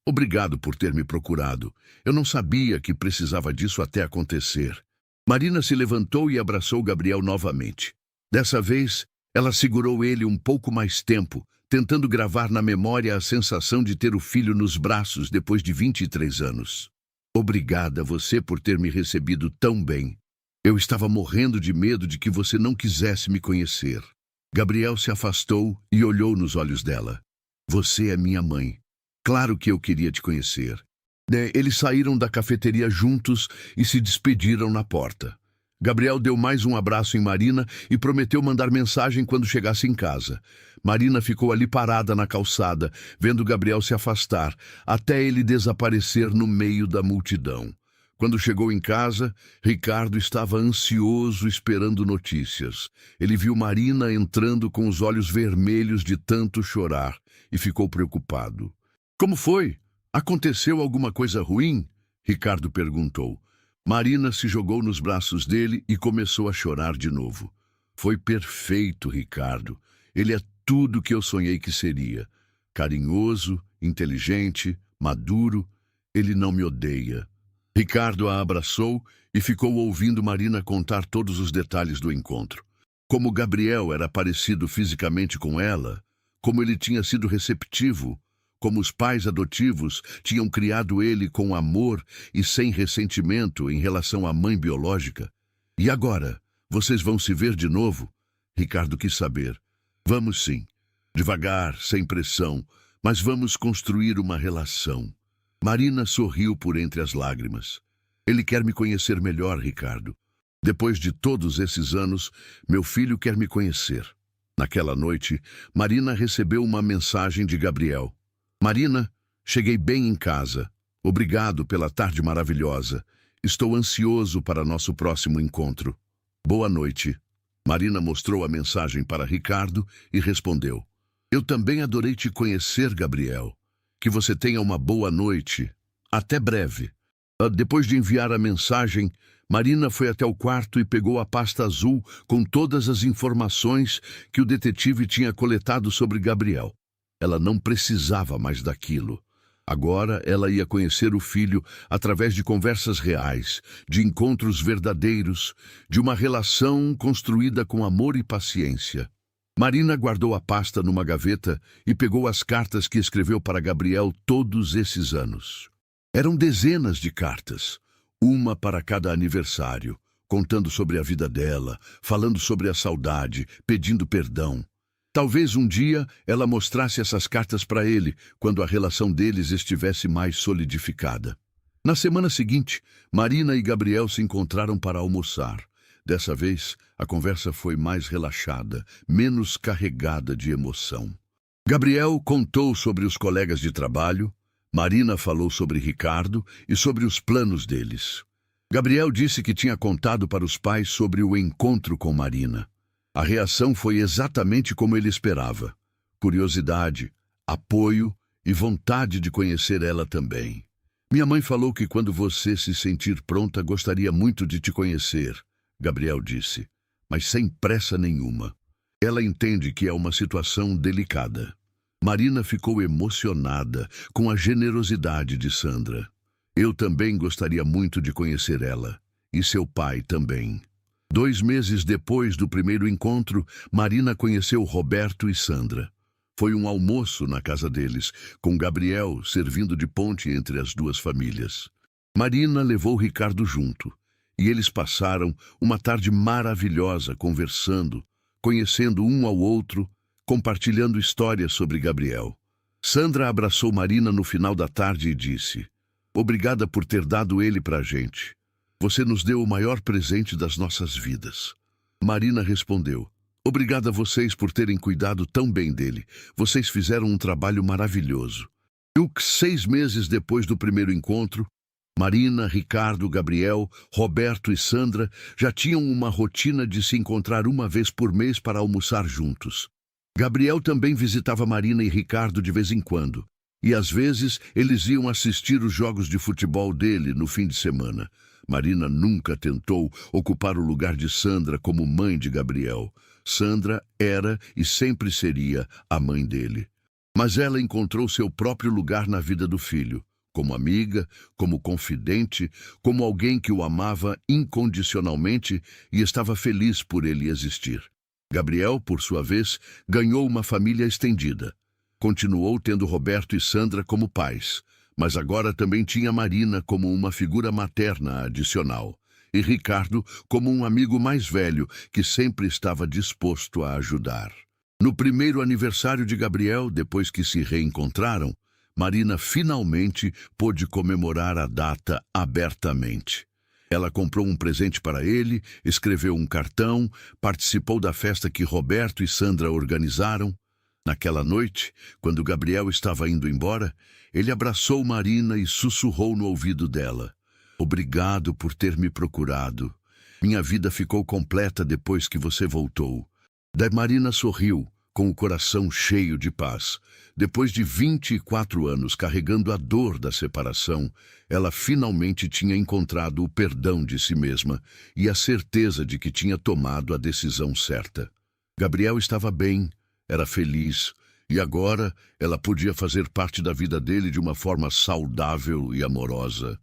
Obrigado por ter me procurado. Eu não sabia que precisava disso até acontecer. Marina se levantou e abraçou Gabriel novamente. Dessa vez, ela segurou ele um pouco mais tempo, tentando gravar na memória a sensação de ter o filho nos braços depois de 23 anos. Obrigada a você por ter me recebido tão bem. Eu estava morrendo de medo de que você não quisesse me conhecer. Gabriel se afastou e olhou nos olhos dela. Você é minha mãe. Claro que eu queria te conhecer. Eles saíram da cafeteria juntos e se despediram na porta. Gabriel deu mais um abraço em Marina e prometeu mandar mensagem quando chegasse em casa. Marina ficou ali parada na calçada, vendo Gabriel se afastar, até ele desaparecer no meio da multidão. Quando chegou em casa, Ricardo estava ansioso esperando notícias. Ele viu Marina entrando com os olhos vermelhos de tanto chorar e ficou preocupado. Como foi? Aconteceu alguma coisa ruim? Ricardo perguntou. Marina se jogou nos braços dele e começou a chorar de novo. Foi perfeito, Ricardo. Ele é tudo que eu sonhei que seria. Carinhoso, inteligente, maduro. Ele não me odeia. Ricardo a abraçou e ficou ouvindo Marina contar todos os detalhes do encontro. Como Gabriel era parecido fisicamente com ela, como ele tinha sido receptivo, como os pais adotivos tinham criado ele com amor e sem ressentimento em relação à mãe biológica. E agora, vocês vão se ver de novo? Ricardo quis saber. Vamos sim. Devagar, sem pressão, mas vamos construir uma relação. Marina sorriu por entre as lágrimas. Ele quer me conhecer melhor, Ricardo. Depois de todos esses anos, meu filho quer me conhecer. Naquela noite, Marina recebeu uma mensagem de Gabriel. Marina, cheguei bem em casa. Obrigado pela tarde maravilhosa. Estou ansioso para nosso próximo encontro. Boa noite. Marina mostrou a mensagem para Ricardo e respondeu. Eu também adorei te conhecer, Gabriel. Que você tenha uma boa noite. Até breve. Depois de enviar a mensagem, Marina foi até o quarto e pegou a pasta azul com todas as informações que o detetive tinha coletado sobre Gabriel. Ela não precisava mais daquilo. Agora ela ia conhecer o filho através de conversas reais, de encontros verdadeiros, de uma relação construída com amor e paciência. Marina guardou a pasta numa gaveta e pegou as cartas que escreveu para Gabriel todos esses anos. Eram dezenas de cartas, uma para cada aniversário, contando sobre a vida dela, falando sobre a saudade, pedindo perdão. Talvez um dia ela mostrasse essas cartas para ele, quando a relação deles estivesse mais solidificada. Na semana seguinte, Marina e Gabriel se encontraram para almoçar. Dessa vez, a conversa foi mais relaxada, menos carregada de emoção. Gabriel contou sobre os colegas de trabalho, Marina falou sobre Ricardo e sobre os planos deles. Gabriel disse que tinha contado para os pais sobre o encontro com Marina. A reação foi exatamente como ele esperava: curiosidade, apoio e vontade de conhecer ela também. Minha mãe falou que quando você se sentir pronta, gostaria muito de te conhecer, Gabriel disse, mas sem pressa nenhuma. Ela entende que é uma situação delicada. Marina ficou emocionada com a generosidade de Sandra. Eu também gostaria muito de conhecer ela, e seu pai também. 2 meses depois do primeiro encontro, Marina conheceu Roberto e Sandra. Foi um almoço na casa deles, com Gabriel servindo de ponte entre as duas famílias. Marina levou Ricardo junto, e eles passaram uma tarde maravilhosa conversando, conhecendo um ao outro, compartilhando histórias sobre Gabriel. Sandra abraçou Marina no final da tarde e disse: "Obrigada por ter dado ele pra gente. Você nos deu o maior presente das nossas vidas." Marina respondeu: "Obrigada a vocês por terem cuidado tão bem dele. Vocês fizeram um trabalho maravilhoso." E 6 meses depois do primeiro encontro, Marina, Ricardo, Gabriel, Roberto e Sandra já tinham uma rotina de se encontrar uma vez por mês para almoçar juntos. Gabriel também visitava Marina e Ricardo de vez em quando, e às vezes eles iam assistir os jogos de futebol dele no fim de semana. Marina nunca tentou ocupar o lugar de Sandra como mãe de Gabriel. Sandra era e sempre seria a mãe dele. Mas ela encontrou seu próprio lugar na vida do filho, como amiga, como confidente, como alguém que o amava incondicionalmente e estava feliz por ele existir. Gabriel, por sua vez, ganhou uma família estendida. Continuou tendo Roberto e Sandra como pais, mas agora também tinha Marina como uma figura materna adicional, e Ricardo como um amigo mais velho que sempre estava disposto a ajudar. No primeiro aniversário de Gabriel, depois que se reencontraram, Marina finalmente pôde comemorar a data abertamente. Ela comprou um presente para ele, escreveu um cartão, participou da festa que Roberto e Sandra organizaram. Naquela noite, quando Gabriel estava indo embora, ele abraçou Marina e sussurrou no ouvido dela: "Obrigado por ter me procurado. Minha vida ficou completa depois que você voltou." Daí Marina sorriu, com o coração cheio de paz. Depois de 24 anos carregando a dor da separação, ela finalmente tinha encontrado o perdão de si mesma e a certeza de que tinha tomado a decisão certa. Gabriel estava bem, era feliz, e agora ela podia fazer parte da vida dele de uma forma saudável e amorosa.